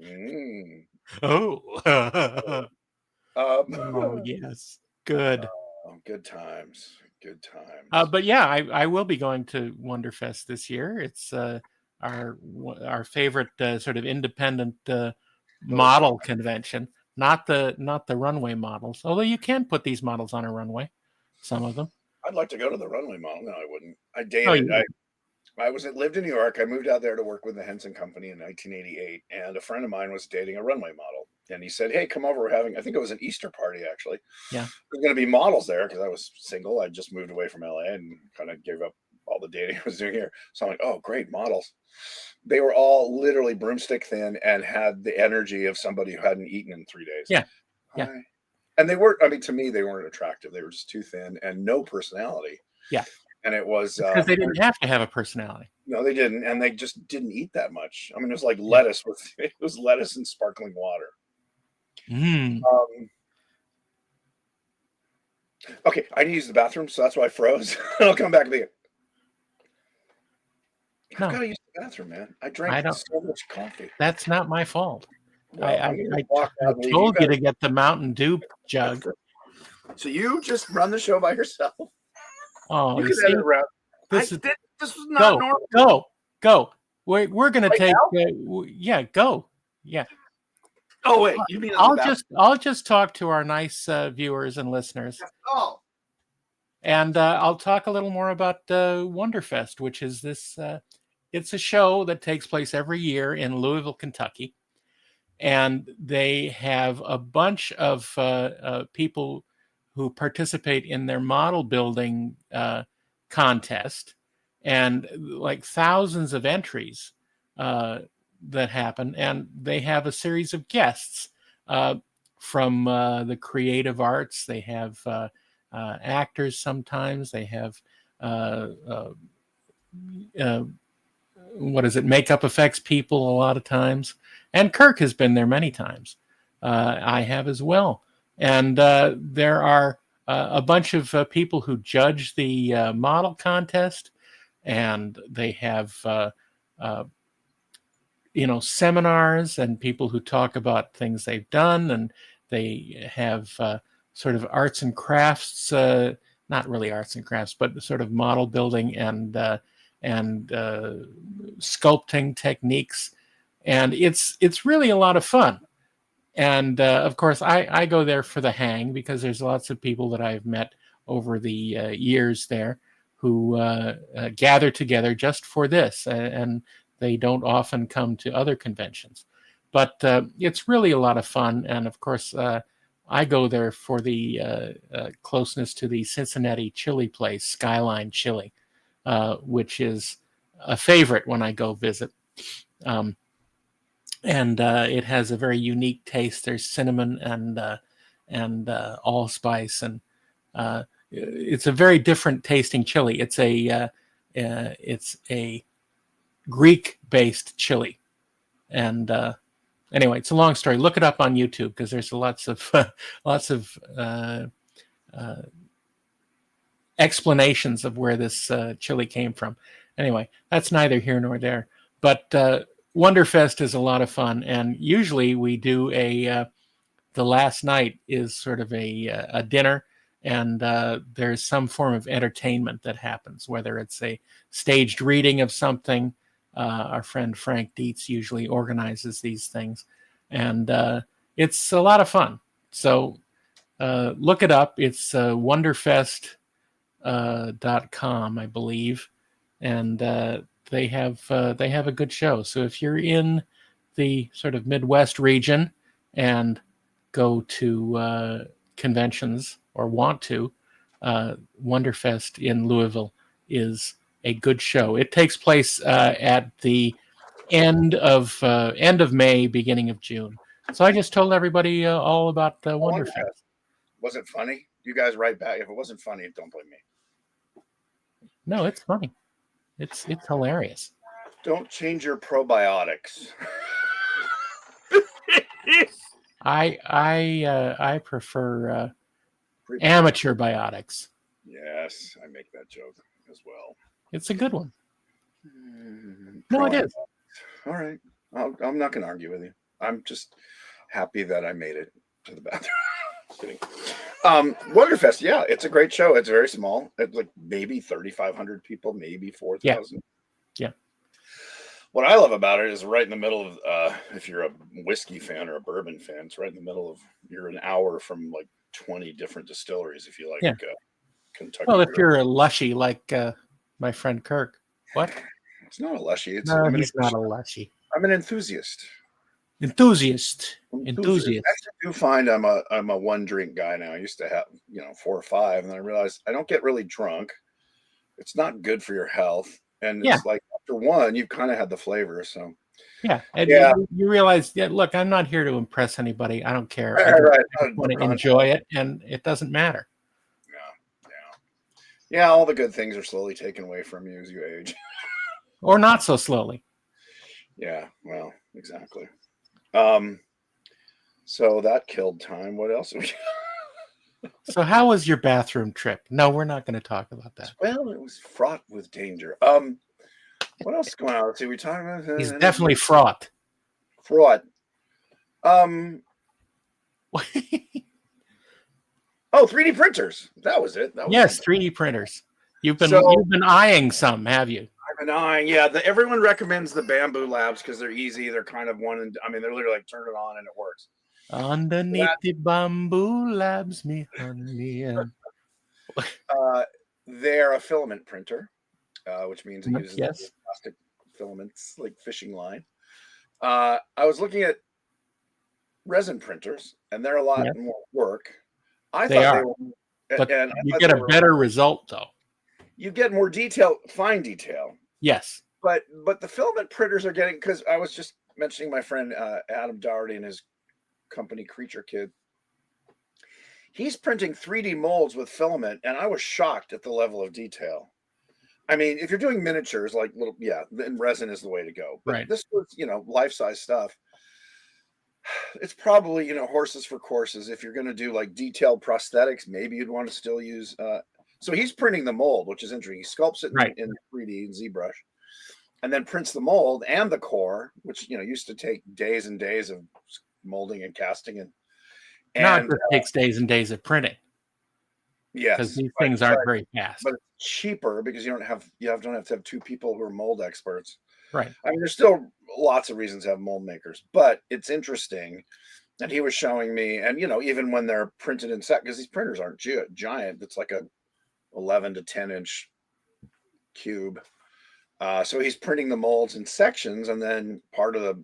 Oh. Oh yes, good. Good times. Good times. But yeah, I will be going to Wonderfest this year. It's our favorite sort of independent model convention, not the runway models. Although you can put these models on a runway, some of them. I'd like to go to the runway model. No, I wouldn't. I dated. I lived in New York. I moved out there to work with the Henson Company in 1988, and a friend of mine was dating a runway model. And he said, "Hey, come over. We're having, I think it was an Easter party, actually. Yeah. There's going to be models there because I was single. I just moved away from LA and kind of gave up all the dating I was doing here. So I'm like, oh, great, models. They were all literally broomstick thin and had the energy of somebody who hadn't eaten in 3 days. Yeah. Yeah. And they weren't, I mean, to me, they weren't attractive. They were just too thin and no personality. Yeah. And it was because they didn't have to have a personality. No, they didn't, and they just didn't eat that much. I mean, it was like lettuce it was lettuce and sparkling water. Okay, I need to use the bathroom, so that's why I froze. I'll come back to you. I've got to use the bathroom, man. I drank so much coffee. That's not my fault. Well, I told you to get the Mountain Dew jug. So you just run the show by yourself. Oh, you can edit around. This was not normal. Go. We're gonna take. Go. Yeah. Oh wait, you mean I'll just talk to our nice viewers and listeners. Oh. And I'll talk a little more about Wonderfest, which is this. It's a show that takes place every year in Louisville, Kentucky, and they have a bunch of people who participate in their model building contest, and like thousands of entries that happen, and they have a series of guests from the creative arts. They have actors sometimes. They have makeup effects people a lot of times. And Kirk has been there many times. I have as well. And there are a bunch of people who judge the model contest, and they have seminars and people who talk about things they've done, and they have sort of arts and crafts, not really arts and crafts, but sort of model building and sculpting techniques. And it's really a lot of fun. And of course, I go there for the hang because there's lots of people that I've met over the years there who gather together just for this, and they don't often come to other conventions. But it's really a lot of fun. And of course, I go there for the closeness to the Cincinnati chili place, Skyline Chili, which is a favorite when I go visit. And it has a very unique taste. There's cinnamon and allspice, and it's a very different tasting chili. It's a Greek-based chili, and anyway, it's a long story. Look it up on YouTube because there's lots of explanations of where this chili came from. Anyway, that's neither here nor there. But Wonderfest is a lot of fun, and usually we do the last night is sort of a dinner, and there's some form of entertainment that happens, whether it's a staged reading of something. Our friend Frank Dietz usually organizes these things, and It's a lot of fun. So look it up. It's wonderfest.com, I believe, and they have a good show. So if you're in the sort of Midwest region and go to conventions or want to, Wonderfest in Louisville is a good show. It takes place at the end of May, beginning of June. So I just told everybody all about Wonderfest. Was it funny? You guys write back. If it wasn't funny, don't blame me. No, it's funny. It's hilarious. Don't change your probiotics. I prefer amateur biotics. Yes, I make that joke as well. It's a good one. No, it is. All right. I'm not going to argue with you. I'm just happy that I made it to the bathroom. Kidding. Wonderfest, yeah, it's a great show. It's very small. It's like maybe 3,500 people, maybe 4,000. Yeah. What I love about it is right in the middle of, if you're a whiskey fan or a bourbon fan, it's right in the middle of, you're an hour from like 20 different distilleries if you like Kentucky. Well, if you're a lushy like my friend Kirk. What? It's not a lushy. He's not a lushy. I'm an enthusiast. Enthusiast. I actually do find I'm a one drink guy now. I used to have 4 or 5, and then I realized I don't get really drunk. It's not good for your health, and it's like after one, you've kind of had the flavor. So you realize, look, I'm not here to impress anybody. I don't care. Right. I just want to enjoy it, and it doesn't matter. Yeah. All the good things are slowly taken away from you as you age, or not so slowly. Yeah. Well, exactly. So that killed time. What else? So how was your bathroom trip? No, we're not going to talk about that. Well, it was fraught with danger. What else is going on? Let's see. We talking about. He's definitely fraught. Fraught. Oh, 3D printers. That was it. Yes, 3D printers. You've been eyeing some, have you? I've been eyeing. Yeah, everyone recommends the Bamboo Labs because they're easy. They're kind of they're literally like turn it on and it works. Underneath the Bamboo Labs, me honey. They're a filament printer, which means it uses plastic filaments like fishing line. I was looking at resin printers, and they're a lot more work. They were, but you get a better result though. You get more detail, fine detail. Yes, but the filament printers are getting, because I was just mentioning my friend Adam Dougherty and his company Creature Kid. He's printing 3D molds with filament, and I was shocked at the level of detail. I mean, if you're doing miniatures, like then resin is the way to go. But this was, life-size stuff. It's probably, horses for courses. If you're going to do like detailed prosthetics, maybe you'd want to still use. So he's printing the mold, which is interesting. He sculpts it in 3D in ZBrush, and then prints the mold and the core, which used to take days and days of molding and casting, and now it takes days and days of printing. Yes, because these things aren't very fast. But it's cheaper because you don't have to have 2 people who are mold experts. Right. I mean, there's still lots of reasons to have mold makers, but it's interesting. And he was showing me, and even when they're printed in set, because these printers aren't giant, it's like a 11 to 10 inch cube. So he's printing the molds in sections, and then part of the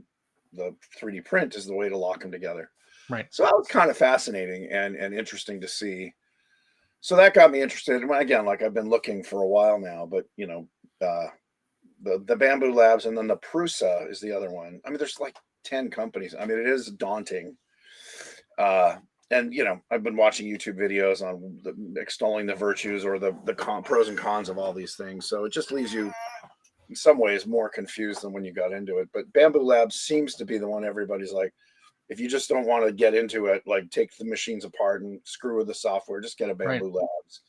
3D print is the way to lock them together. Right. So that was kind of fascinating and interesting to see. So that got me interested. And again, like I've been looking for a while now, but the Bamboo Labs, and then the Prusa is the other one. I mean, there's like 10 companies. I mean, it is daunting. And I've been watching YouTube videos on extolling the virtues or the pros and cons of all these things. So it just leaves you in some ways more confused than when you got into it. But Bamboo Labs seems to be the one everybody's like, if you just don't want to get into it, like take the machines apart and screw with the software, just get a Bamboo Labs,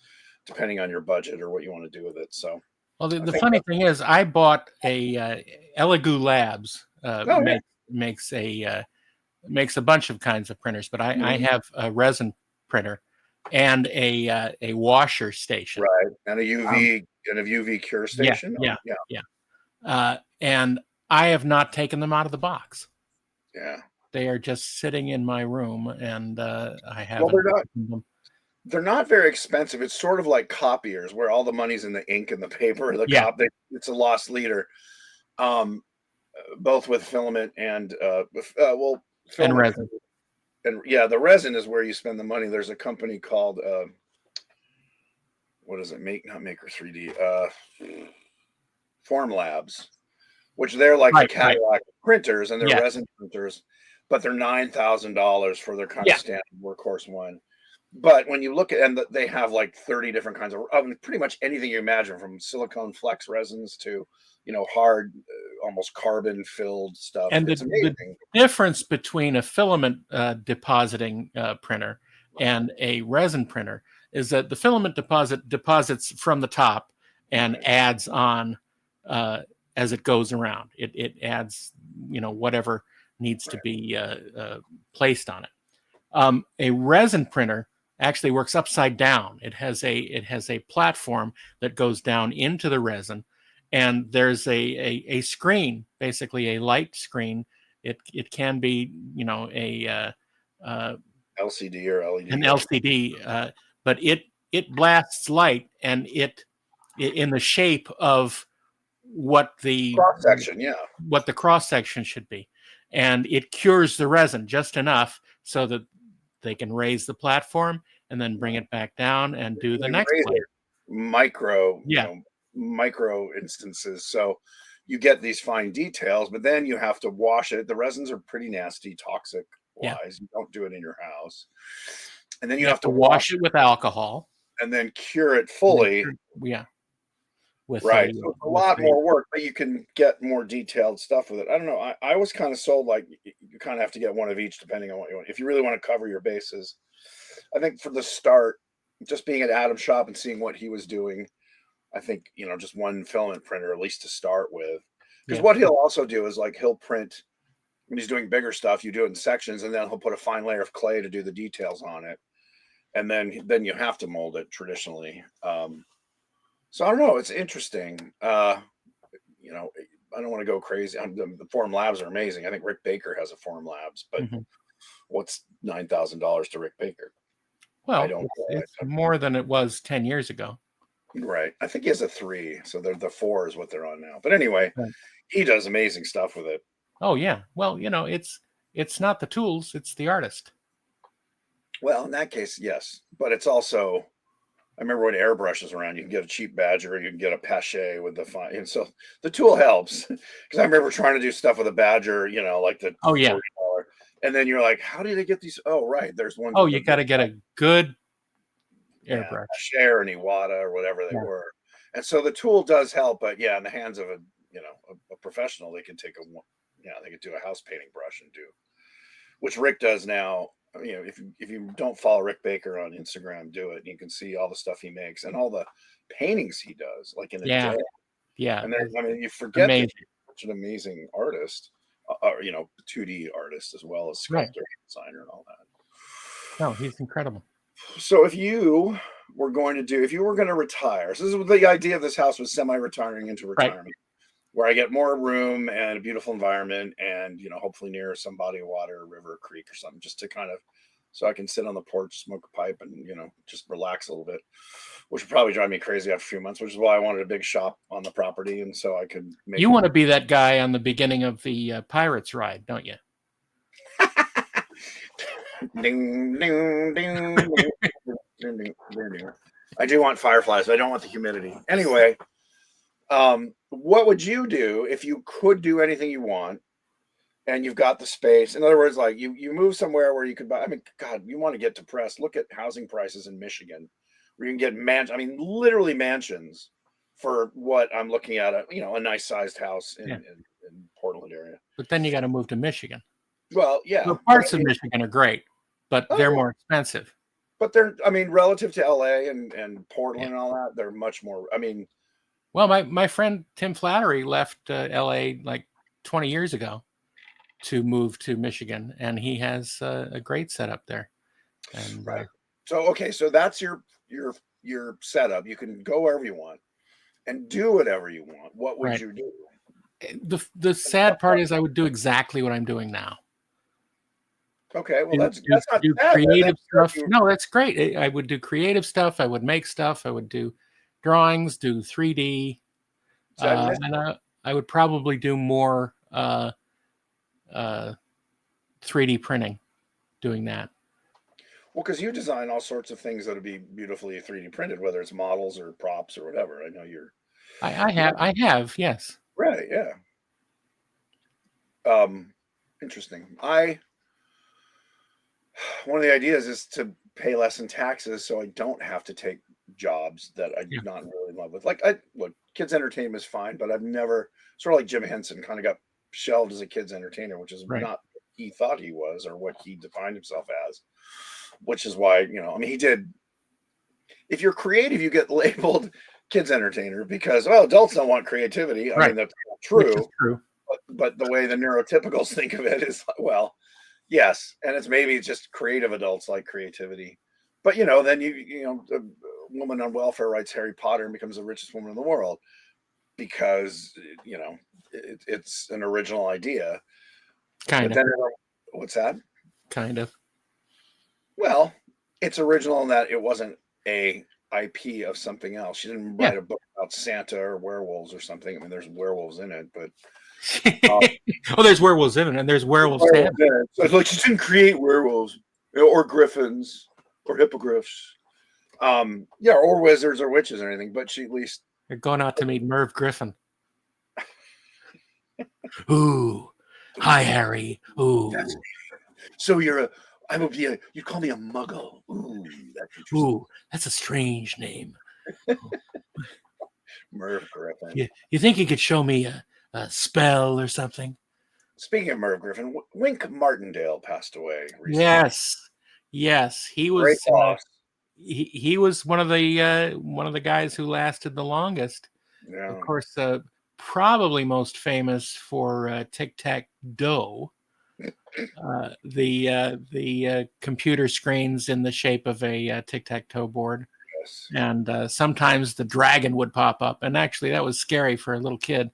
depending on your budget or what you want to do with it. So, well, the funny thing is, I bought a Elegoo Labs. Makes a bunch of kinds of printers, but I have a resin printer and a washer station, right, and a UV cure station. Yeah. And I have not taken them out of the box. Yeah. They are just sitting in my room, and I Well, haven't opened them. they're not very expensive. It's sort of like copiers where all the money's in the ink and the paper. Yeah. It's a lost leader. Both with filament and And filament resin. and yeah, the resin is where you spend the money. There's a company called what is it? Not Maker 3D, Form Labs, which they're like the Right. Cadillac printers, and they're Yeah. resin printers, but they're $9,000 for their kind Yeah. of standard workhorse one. But when you look at, and they have like 30 different kinds of, I mean, pretty much anything you imagine, from silicone flex resins to, hard, almost carbon filled stuff. And It's the amazing. difference between a filament depositing printer and a resin printer is that the filament deposits from the top and Right. adds on as it goes around. It adds, whatever needs to Right. be placed on it. A resin printer actually works upside down. It has a platform that goes down into the resin, and there's a screen, basically a light screen. It can be, a LCD or LED. an LCD, but it blasts light, and it in the shape of what the Cross section, yeah. what the cross section should be, and it cures the resin just enough so that they can raise the platform and then bring it back down and do the They next raise plane. it micro, Yeah. micro instances. So you get these fine details, but then you have to wash it. The resins are pretty nasty, toxic wise. Yeah. You don't do it in your house. And then You you have to wash it with alcohol. and then cure it fully. Yeah. With Right. So it's a lot more work, but you can get more detailed stuff with it. I don't know. I was kind of sold like you kind of have to get one of each depending on what you want. If you really want to cover your bases. I think for the start, just being at Adam's shop and seeing what he was doing, I think, just one filament printer, at least to start with. Because what he'll also do is like he'll print, when he's doing bigger stuff, you do it in sections, and then he'll put a fine layer of clay to do the details on it. And then you have to mold it traditionally. So I don't know. It's interesting. I don't want to go crazy. The Forum Labs are amazing. I think Rick Baker has a Forum Labs, but what's $9,000 to Rick Baker? Well, it's more than it was 10 years ago. Right. I think he has a 3, so the 4 is what they're on now. But anyway, he does amazing stuff with it. Oh yeah. Well, it's not the tools, it's the artist. Well, in that case, yes. But it's also, I remember when airbrush is around, you can get a cheap Badger, or you can get a Pache with the fine. And so the tool helps, because I remember trying to do stuff with a Badger, like the $40. And then you're like, how did I get these? Oh, right. There's one. Oh, you got to get a good airbrush. Share and Iwata or whatever they were. And so the tool does help, but in the hands of a professional, they can take they could do a house painting brush and do, which Rick does now. If you don't follow Rick Baker on Instagram, do it. You can see all the stuff he makes and all the paintings he does, like in a day. Yeah. And then you forget that he's such an amazing artist, 2D artist as well as sculptor, designer, and all that. No, he's incredible. So if you were going to retire, so this is the idea of this house, was semi-retiring into retirement, where I get more room and a beautiful environment, and hopefully near some body of water, river, creek, or something, just to kind of, so I can sit on the porch, smoke a pipe, and just relax a little bit, which would probably drive me crazy after a few months, which is why I wanted a big shop on the property, and so I could make. You want to be that guy on the beginning of the Pirates ride, don't you? Ding, ding, ding, ding, ding, ding. I do want fireflies, but I don't want the humidity. Anyway, what would you do if you could do anything you want and you've got the space? In other words, like you move somewhere where you could buy, God, you want to get depressed. Look at housing prices in Michigan, where you can get literally mansions for what I'm looking at, a nice sized house in Portland area. But then you got to move to Michigan. Well, yeah. The parts of Michigan are great, but they're more expensive. But they're, relative to LA and Portland and all that, they're much more, Well, my friend Tim Flattery left LA like 20 years ago to move to Michigan, and he has a great setup there. And, right. So that's your setup. You can go wherever you want and do whatever you want. What would you do? The sad part is I would do exactly what I'm doing now. Okay, well Do, that's do, not do bad. creative stuff. You, No, that's great. I would do creative stuff. I would make stuff. I would do drawings, do 3D, see, I missed, and I would probably do more 3D printing, doing that. well, because you design all sorts of things that'll be beautifully 3D printed, whether it's models or props or whatever. I know you're I have, yes. right. Yeah. Um, interesting. One of the ideas is to pay less in taxes so I don't have to take jobs that I'm Yeah, not really in love with. Like, look, kids entertainment is fine, but I've never, sort of like Jim Henson, kind of got shelved as a kids entertainer, which is right. not what he thought he was or what he defined himself as, which is why, I mean, he did, if you're creative, you get labeled kids entertainer because, well, adults don't want creativity. I Right. mean, that's not Which is true, true. but the way the neurotypicals think of it is, well, yes, and it's maybe just creative adults like creativity. But then a woman on welfare writes Harry Potter and becomes the richest woman in the world because it's an original idea. Kind But of. then what's that? Kind of. Well, it's original in that it wasn't a IP of something else. She didn't Yeah. write a book about Santa or werewolves or something. I mean, there's werewolves in it, but Oh, there's werewolves in it, and there's werewolves Santa. so it's like she didn't create werewolves or griffins or hippogriffs, or wizards or witches or anything. But she at least They're going out to meet Merv Griffin. Ooh, hi Harry. Ooh, so you call me a muggle. Ooh, that's interesting. ooh, that's a strange name. Merv Griffin. You think you could show me a spell or something? Speaking of Merv Griffin, Wink Martindale passed away recently. Yes, he Great was. boss. He was one of the guys who lasted the longest. Yeah. Of course, probably most famous for Tic Tac Dough, the computer screens in the shape of a tic tac toe board, Yes. and sometimes the dragon would pop up, and actually that was scary for a little kid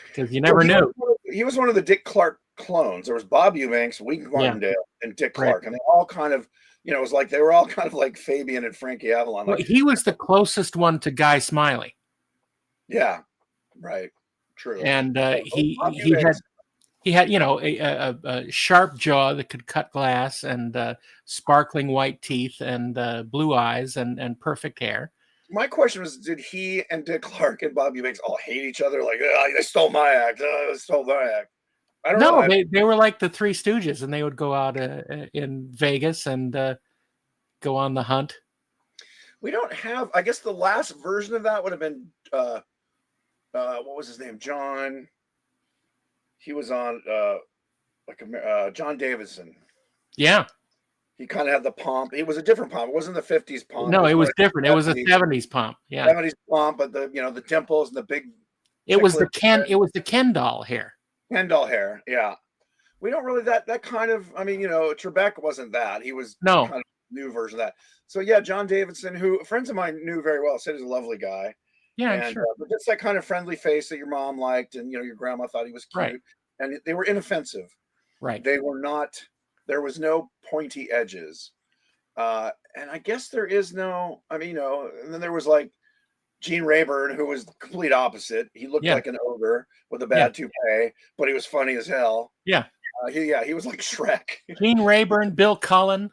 because you never knew. He was one of the Dick Clark clones. There was Bob Eubanks, Wink Martindale, and Dick Clark, and they all kind of, it was like they were all kind of like Fabian and Frankie Avalon. Well, he was the closest one to Guy Smiley. Yeah, right, true. And he had a sharp jaw that could cut glass, and sparkling white teeth, and blue eyes, and perfect hair. My question was, did he and Dick Clark and Bob Eubanks all hate each other? Like, I stole my act. I stole my act. I don't know. No, they were like the Three Stooges, and they would go out in Vegas and go on the hunt. We don't have. I guess the last version of that would have been what was his name? John. He was on John Davidson. Yeah. He kind of had the pomp. It was a different pomp. It wasn't the 50s pomp. No, it was different. It was a 70s pomp. Yeah. 70s pomp, but the dimples and the big. It was the Ken doll hair. Ken doll hair. Yeah. We don't really that kind of. I mean, Trebek wasn't that. He was kind of new version of that. So yeah, John Davidson, who friends of mine knew very well, said he's a lovely guy. Yeah, and, sure. But just that kind of friendly face that your mom liked, and your grandma thought he was cute, right. And they were inoffensive. Right. They were not. There was no pointy edges, and I guess there is no. I mean, and then there was like Gene Rayburn, who was the complete opposite. He looked like an ogre with a bad toupee, but he was funny as hell. Yeah. He was like Shrek. Gene Rayburn, Bill Cullen.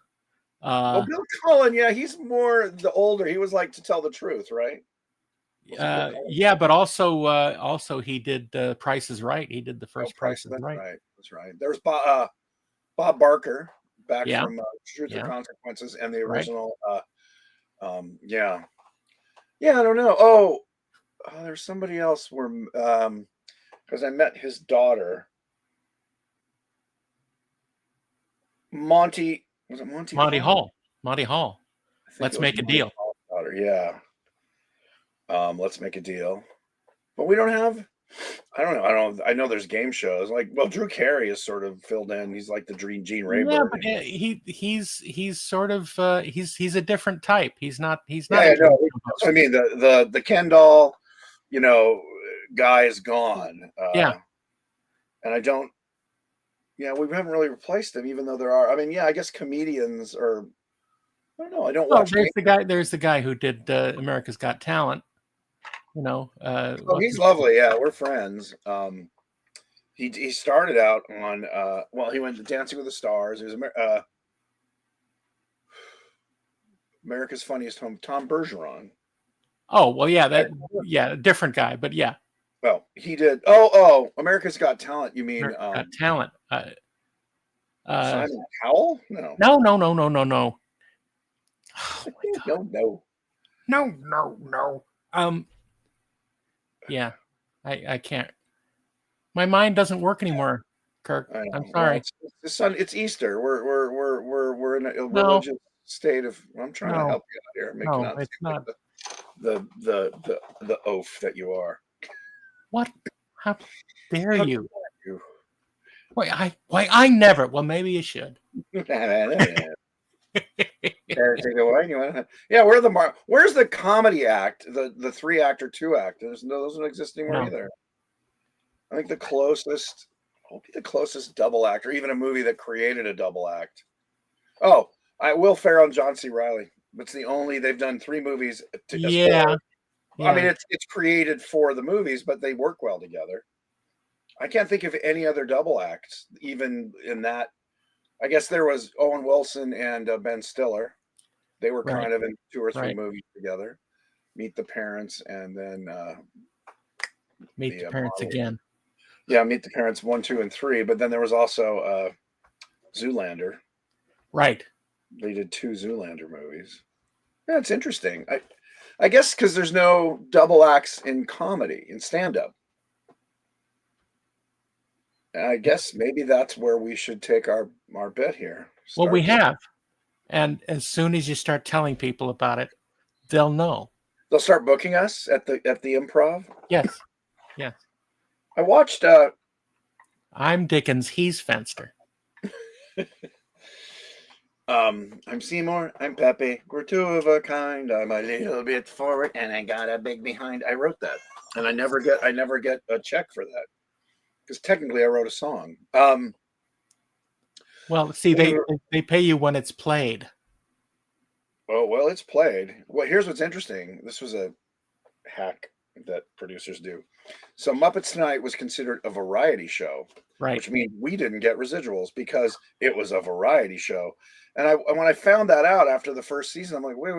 Bill Cullen, yeah, he's more the older. He was like To Tell the Truth, right? Yeah, but also he did Price is Right. He did the first Price is Right. That's right. There's Bob Barker back from Truth or Consequences and the original. Yeah, I don't know. Oh, there's somebody else where because I met his daughter, Monty. Was it Monty? Monty Hall. Monty Hall. Let's Make a Deal. Daughter, yeah. Let's Make a Deal. But we don't have. I don't know. I know there's game shows Drew Carey is sort of filled in. He's like the Gene Rayburn. Yeah, but he's sort of he's a different type. He's not. Yeah, no. I mean the Ken doll, guy is gone. Yeah. And I don't. Yeah, we haven't really replaced them, even though there are. I mean, yeah, I guess comedians are. I don't know. I don't Well, watch. there's the guy. There's the guy who did America's Got Talent. You know, Oh, what's he's his, lovely. Yeah, we're friends. He started out on. Well, he went to Dancing with the Stars. He was America's Funniest Home. Tom Bergeron. oh well, yeah, different guy, but yeah, Well, he did. Oh, America's Got Talent. You mean America's Got Talent. Simon Cowell? No. No. Oh my God. No. No. Yeah, I can't. My mind doesn't work anymore, Kirk. I I'm know. Well, sorry. it's the sun. It's Easter. We're in a No, religious state of. I'm trying to no, help you out here. Make you no, not it's seem like not. the oaf that you are. What? How dare How you? dare you? Why I never. Well, maybe you should. Yeah, where's the comedy act? The 3 actor 2 act. Those don't exist anymore No. either. I think the closest will be the closest double act, or even a movie that created a double act. Oh, Will Ferrell and John C. Riley. It's the only they've done 3 movies. Yeah, I mean, yeah. it's created for the movies, but they work well together. I can't think of any other double acts, even in that. I guess there was Owen Wilson and Ben Stiller. They were Right, kind of in 2 or 3 right. movies together. Meet the Parents, and then Meet the the parents model. again. Yeah, Meet the Parents 1, 2, and 3. But then there was also Zoolander. Right. They did 2 Zoolander movies. Yeah, it's interesting. I guess because there's no double acts in comedy in stand up. I guess maybe that's where we should take our bet here. Well, we Start doing. have, and as soon as you start telling people about it, they'll know. They'll start booking us at the Improv. Yes, yes. I watched. I'm Dickens. He's Fenster. I'm Seymour. I'm Pepe. We're 2 of a kind. I'm a little bit forward, and I got a big behind. I wrote that, and I never get a check for that because technically I wrote a song. Well, see, they pay you when it's played. Oh well, it's played. Well, here's what's interesting. This was a hack that producers do. So Muppets Tonight was considered a variety show, Right. which means we didn't get residuals because it was a variety show. And when I found that out after the first season, I'm like, wait.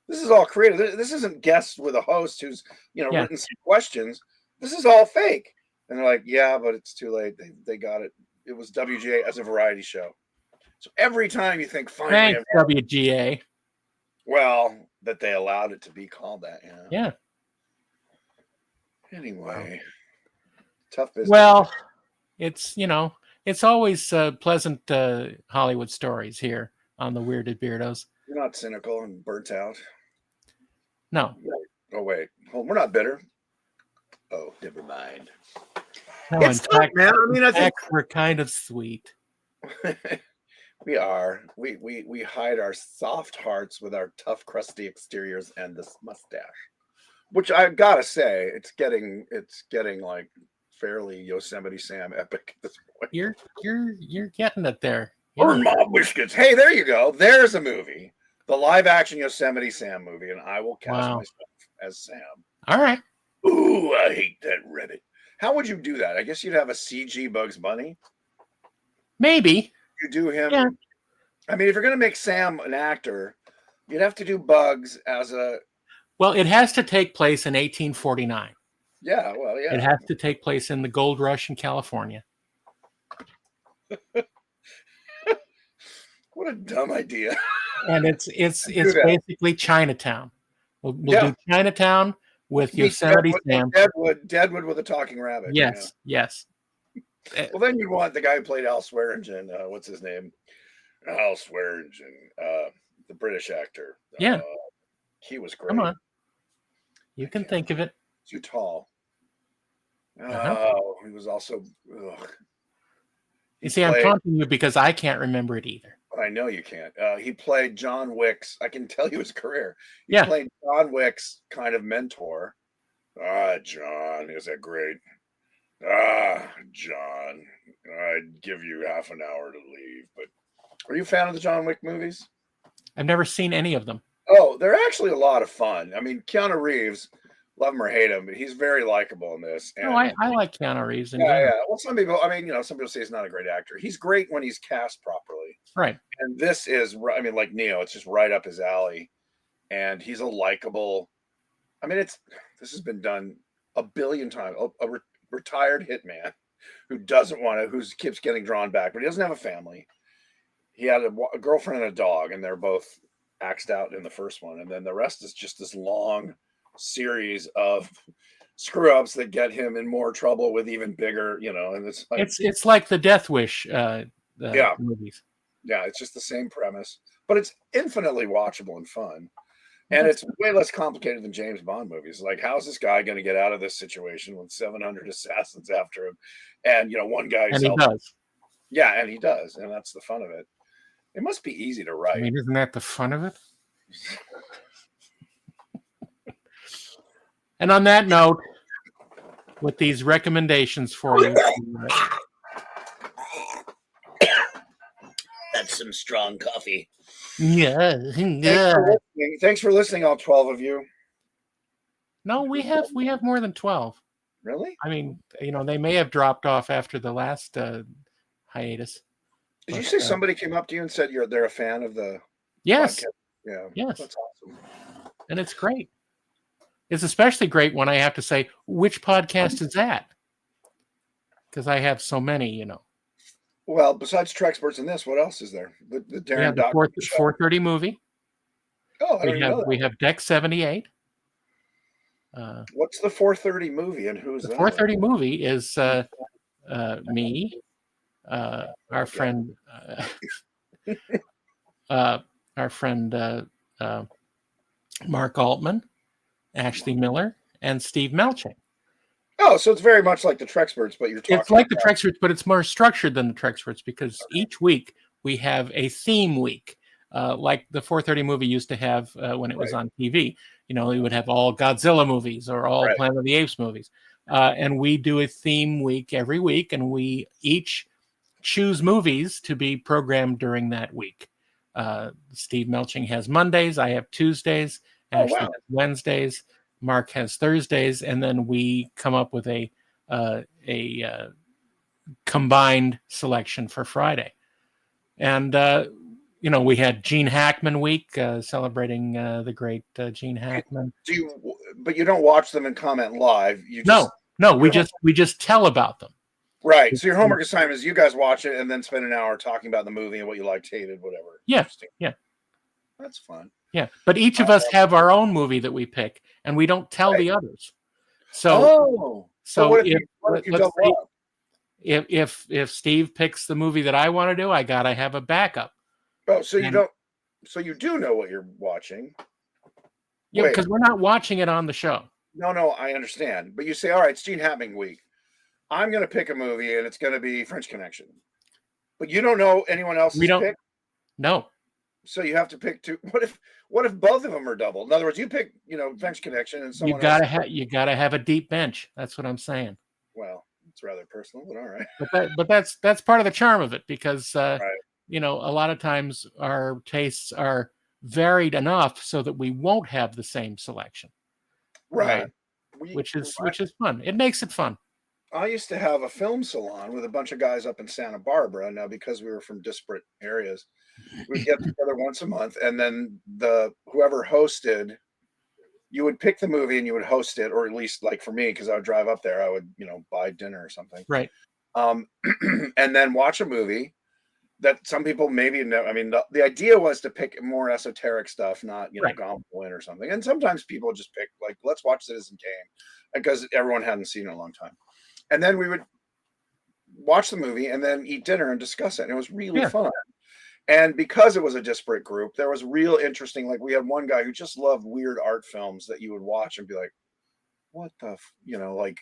This is all creative. This isn't guests with a host who's Yeah. written some questions. This is all fake. And they're like, yeah, but it's too late. They got it. It was WGA as a variety show. So every time you think finally, Thanks, WGA. well, that they allowed it to be called that. Yeah. Anyway, tough business. Well, it's it's always pleasant Hollywood stories here on the Weirded Beardos. You're not cynical and burnt out. No. Oh wait, we're not bitter. Oh, never mind. No, It's in fact, man. I mean, I think we're kind of sweet. we are. We hide our soft hearts with our tough, crusty exteriors and this mustache, which I gotta say, it's getting like fairly Yosemite Sam epic at this point. You're getting it there. Burn my biscuits. Hey, there you go. There's a movie, the live action Yosemite Sam movie, and I will cast myself as Sam. All right. Ooh, I hate that rabbit. How would you do that? I guess you'd have a CG Bugs Bunny. Maybe. You do him. Yeah. I mean, if you're going to make Sam an actor, you'd have to do Bugs as a. Well, it has to take place in 1849. Yeah, well, yeah. It has to take place in the gold rush in California. What a dumb idea. And it's basically Chinatown. We'll do Chinatown with Yosemite Sam. Deadwood with a talking rabbit. Yes. Well, then you'd want the guy who played Al Swearingen. What's his name? Al Swearingen, the British actor. Yeah. He was great. Come on. You can think of it. Too tall. Uh-huh. Oh, he was also. Ugh. You see, I'm taunting you because I can't remember it either. I know you can't. He played John Wick's. I can tell you his career. He Yeah. played John Wick's kind of mentor. John, is that great? John. I'd give you half an hour to leave. But are you a fan of the John Wick movies? I've never seen any of them. Oh, they're actually a lot of fun. I mean, Keanu Reeves, love him or hate him, but he's very likable in this. And No, I like Keanu Reeves in yeah, general. yeah. Well, some people, I mean, some people say he's not a great actor. He's great when he's cast properly. Right. And this is, I mean, like Neo, it's just right up his alley. And he's a likable. I mean, this has been done a billion times. A retired hitman who doesn't want to, who keeps getting drawn back, but he doesn't have a family. He had a girlfriend and a dog, and they're both axed out in the first one, and then the rest is just this long series of screw ups that get him in more trouble with even bigger, and it's like the Death Wish movies. Yeah, it's just the same premise, but it's infinitely watchable and fun. And it's way less complicated than James Bond movies. Like, how's this guy going to get out of this situation with 700 assassins after him? And, one guy. And he does. Yeah, and he does. And that's the fun of it. It must be easy to write. I mean, isn't that the fun of it? And on that note, with these recommendations for you. That's some strong coffee. Yeah. Thanks for listening, all 12 of you. No, we have more than 12. Really? I mean, they may have dropped off after the last hiatus. Did you say somebody came up to you and said they're a fan of the Yes. podcast? Yeah. Yes. That's awesome. And it's great. It's especially great when I have to say, which podcast is that? Because I have so many, Well, besides Trexperts and this, what else is there? The Darren the 430 movie. Oh, I didn't know that. We have Deck 78. What's the 430 movie and who's the that? 430 movie is me, our friend, Mark Altman, Ashley Miller, and Steve Melching. Oh, so it's very much like the Trexperts, but you're talking. It's like the Trexperts, but it's more structured than the Trexperts because each week we have a theme week, like the 430 movie used to have when it was on TV. We would have all Godzilla movies or all Planet of the Apes movies, and we do a theme week every week, and we each choose movies to be programmed during that week. Steve Melching has Mondays, I have Tuesdays, Ashley has Wednesdays, Mark has Thursdays, and then we come up with a combined selection for Friday. And we had Gene Hackman week, celebrating the great Gene Hackman. But you don't watch them and comment live. No, we just tell about them. Right. So your homework assignment is you guys watch it and then spend an hour talking about the movie and what you liked, hated, whatever. Yeah. That's fun. Yeah, but each of us have our own movie that we pick, and we don't tell the others. So, if Steve picks the movie that I want to do, I gotta have a backup. Oh, so you don't? So you do know what you're watching? Yeah, because we're not watching it on the show. No, I understand. But you say, all right, it's Gene Hackman week. I'm going to pick a movie, and it's going to be French Connection. But you don't know anyone else's pick? No. So you have to pick two. What if both of them are double? In other words, you pick, French Connection, and someone you gotta have a deep bench. That's what I'm saying. Well, it's rather personal, but all right. But that's part of the charm of it because a lot of times our tastes are varied enough so that we won't have the same selection. Right. Which is fun. It makes it fun. I used to have a film salon with a bunch of guys up in Santa Barbara. Now, because we were from disparate areas, we'd get together once a month, and then whoever hosted, you would pick the movie and you would host it, or at least like for me, because I would drive up there, I would buy dinner or something. Right. And then watch a movie that some people maybe know. I mean, the idea was to pick more esoteric stuff, not Gone with the Wind or something. And sometimes people just pick like, let's watch Citizen Kane, because everyone hadn't seen it in a long time. And then we would watch the movie and then eat dinner and discuss it. And it was really fun. And because it was a disparate group, there was real interesting, like we had one guy who just loved weird art films that you would watch and be like, what the, like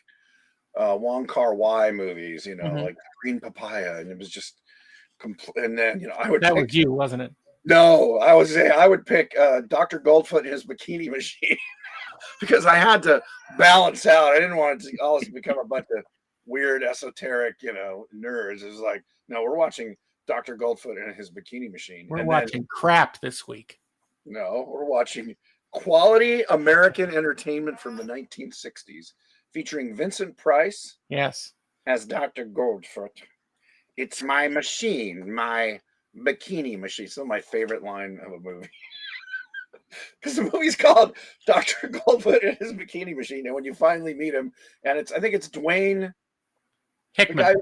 Wong Kar-wai movies, like Green Papaya. And it was just, and then, I would That was you, wasn't it? No, I would pick Dr. Goldfoot and his Bikini Machine because I had to balance out. I didn't want it to always become a bunch of weird esoteric, nerds is like, no, we're watching Dr. Goldfoot and his Bikini Machine. We're watching crap this week. No, we're watching quality American entertainment from the 1960s, featuring Vincent Price. Yes. As Dr. Goldfoot. It's my machine, my bikini machine. Still my favorite line of a movie. Because the movie's called Dr. Goldfoot and his Bikini Machine. And when you finally meet him, and I think it's Dwayne Hickman.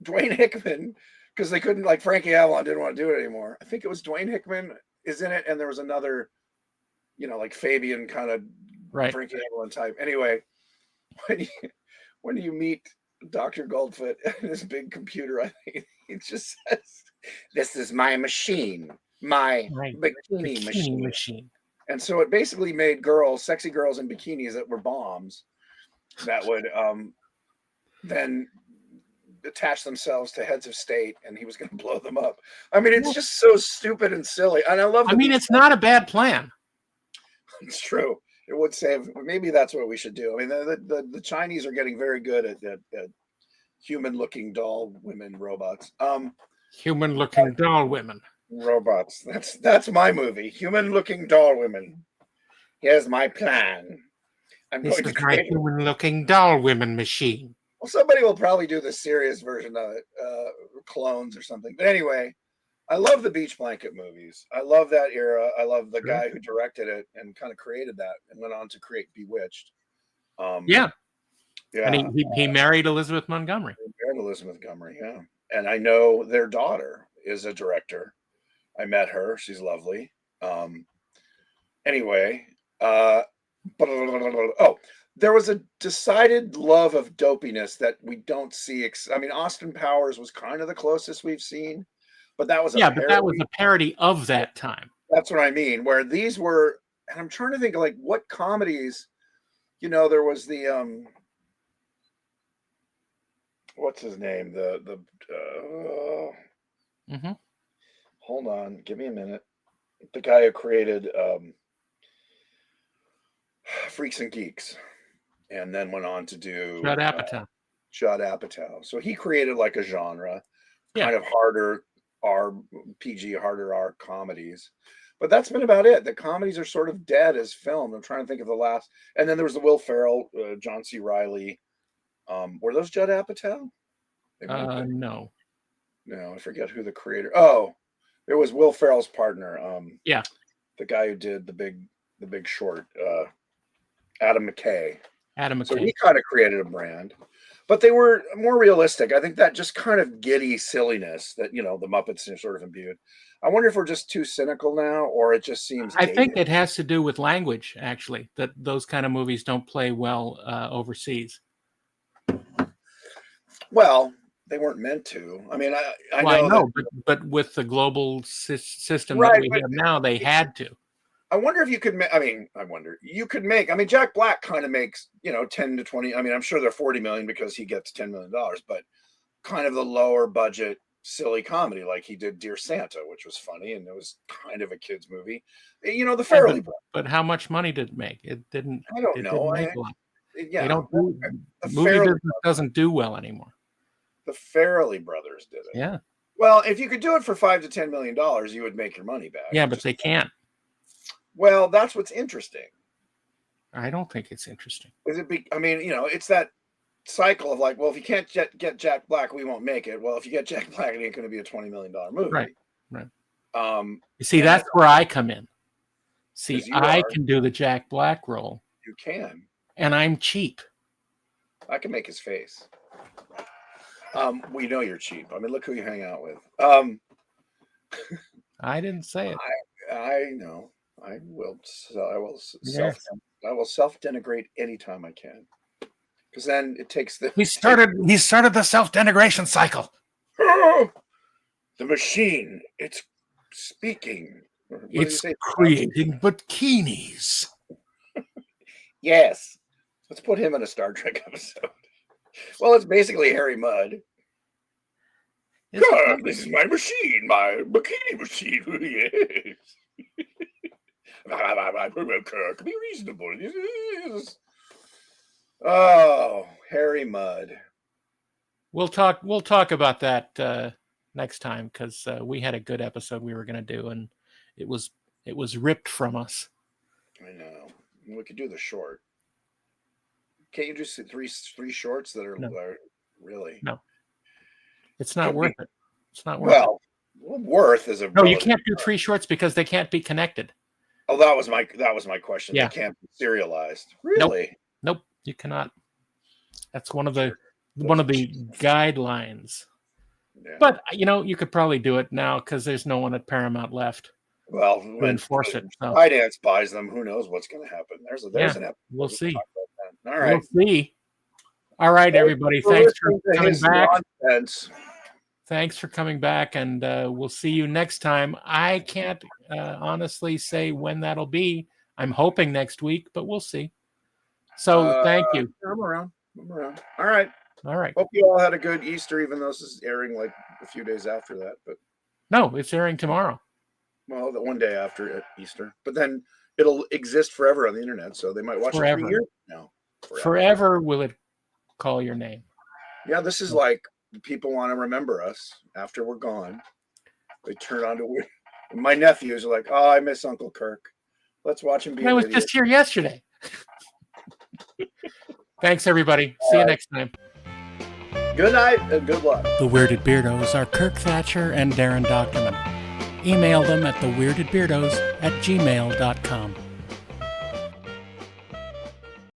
Dwayne Hickman, because they couldn't, like Frankie Avalon didn't want to do it anymore. I think it was Dwayne Hickman is in it, and there was another, like Fabian kind of Frankie Avalon type. Anyway, when you meet Dr. Goldfoot and his big computer, I think it just says, "This is my machine, my bikini machine." And so it basically made sexy girls in bikinis that were bombs that would then attach themselves to heads of state, and he was going to blow them up. I mean, it's just so stupid and silly. And I love it's not a bad plan. It's true. It would save. Maybe that's what we should do. I mean, the Chinese are getting very good at human-looking doll women robots. Human-looking doll women. Robots. That's my movie. Human-looking doll women. Here's my plan. This is my human-looking doll women machine. Well, somebody will probably do the serious version of it, clones or something. But anyway, I love the Beach Blanket movies. I love that era. I love the guy who directed it and kind of created that and went on to create Bewitched. Yeah. And he married Elizabeth Montgomery. Yeah. And I know their daughter is a director. I met her. She's lovely. Anyway, there was a decided love of dopiness that we don't see. Austin Powers was kind of the closest we've seen, but that was but that was a parody of that time. That's what I mean. Where these were, and I'm trying to think of like what comedies. There was the what's his name? Hold on, give me a minute. The guy who created Freaks and Geeks, and then went on to do Judd Apatow. So he created like a genre, kind of harder PG, harder R comedies. But that's been about it. The comedies are sort of dead as film. I'm trying to think of the last. And then there was the Will Ferrell, John C. Reilly. Were those Judd Apatow? No. No, I forget who the creator. Oh, it was Will Ferrell's partner. The guy who did the Big Short. Adam McKay. So he kind of created a brand, but they were more realistic. I think that just kind of giddy silliness that the Muppets are sort of imbued. I wonder if we're just too cynical now, or it just seems. I think it has to do with language, actually. That those kind of movies don't play well overseas. Well, they weren't meant to. I mean, I know, but with the global system that we have now, they had to. I wonder if you could make. You could make. Jack Black kind of makes 10 to 20. I'm sure they're 40 million because he gets $10 million, but kind of the lower budget silly comedy, like he did Dear Santa, which was funny and it was kind of a kids movie. The Farrelly Brothers. But how much money did it make? It didn't. I don't know. They don't do. Movie business doesn't do well anymore. The Farrelly Brothers did it. Yeah. Well, if you could do it for $5 to $10 million, you would make your money back. Yeah, but they can't. Well, that's what's interesting. I don't think it's interesting. It's that cycle of like, well, if you can't get Jack Black, we won't make it. Well, if you get Jack Black, it ain't going to be a $20 million movie. Right. You see, that's where I come in. See, I can do the Jack Black role. You can. And I'm cheap. I can make his face. We know you're cheap. Look who you hang out with. I didn't say it. I know. I will self-denigrate anytime I can, because then it takes the. He started the self-denigration cycle. The machine. It's speaking. It's creating bikinis. Yes. Let's put him in a Star Trek episode. Well, it's basically Harry Mudd. This is my machine, my bikini machine. Yes. Be reasonable. Oh, Harry Mudd. We'll talk about that next time, because we had a good episode we were going to do, and it was ripped from us. I know. We could do the short. Can't you just three shorts that are really? No, it's not worth it. It's not worth Well, worth is a no. You can't do 3 shorts because they can't be connected. Oh, that was my question. Yeah. They can't be serialized. Really? Nope, you cannot. That's one of the guidelines. Yeah. But you could probably do it now because there's no one at Paramount left. Well, to enforce it. So. Skydance buys them. Who knows what's going to happen? There's an episode. We'll see. All right. We'll see. All right, everybody. Thanks for coming back. Nonsense. Thanks for coming back, and we'll see you next time. I can't honestly say when that'll be. I'm hoping next week, but we'll see. So thank you. I'm around. All right. Hope you all had a good Easter, even though this is airing like a few days after that. But no, it's airing tomorrow. Well, the one day after Easter, but then it'll exist forever on the internet, so they might watch it 3 years now. Forever will it call your name? Yeah, this is like people want to remember us after we're gone. They turn on to weird. My nephews are like, "Oh, I miss Uncle Kirk. Let's watch him be." I was just here yesterday. Thanks, everybody. See you next time. Good night and good luck. The Weirded Beardos are Kirk Thatcher and Darren Doctorman. Email them at theweirdedbeardos@gmail.com.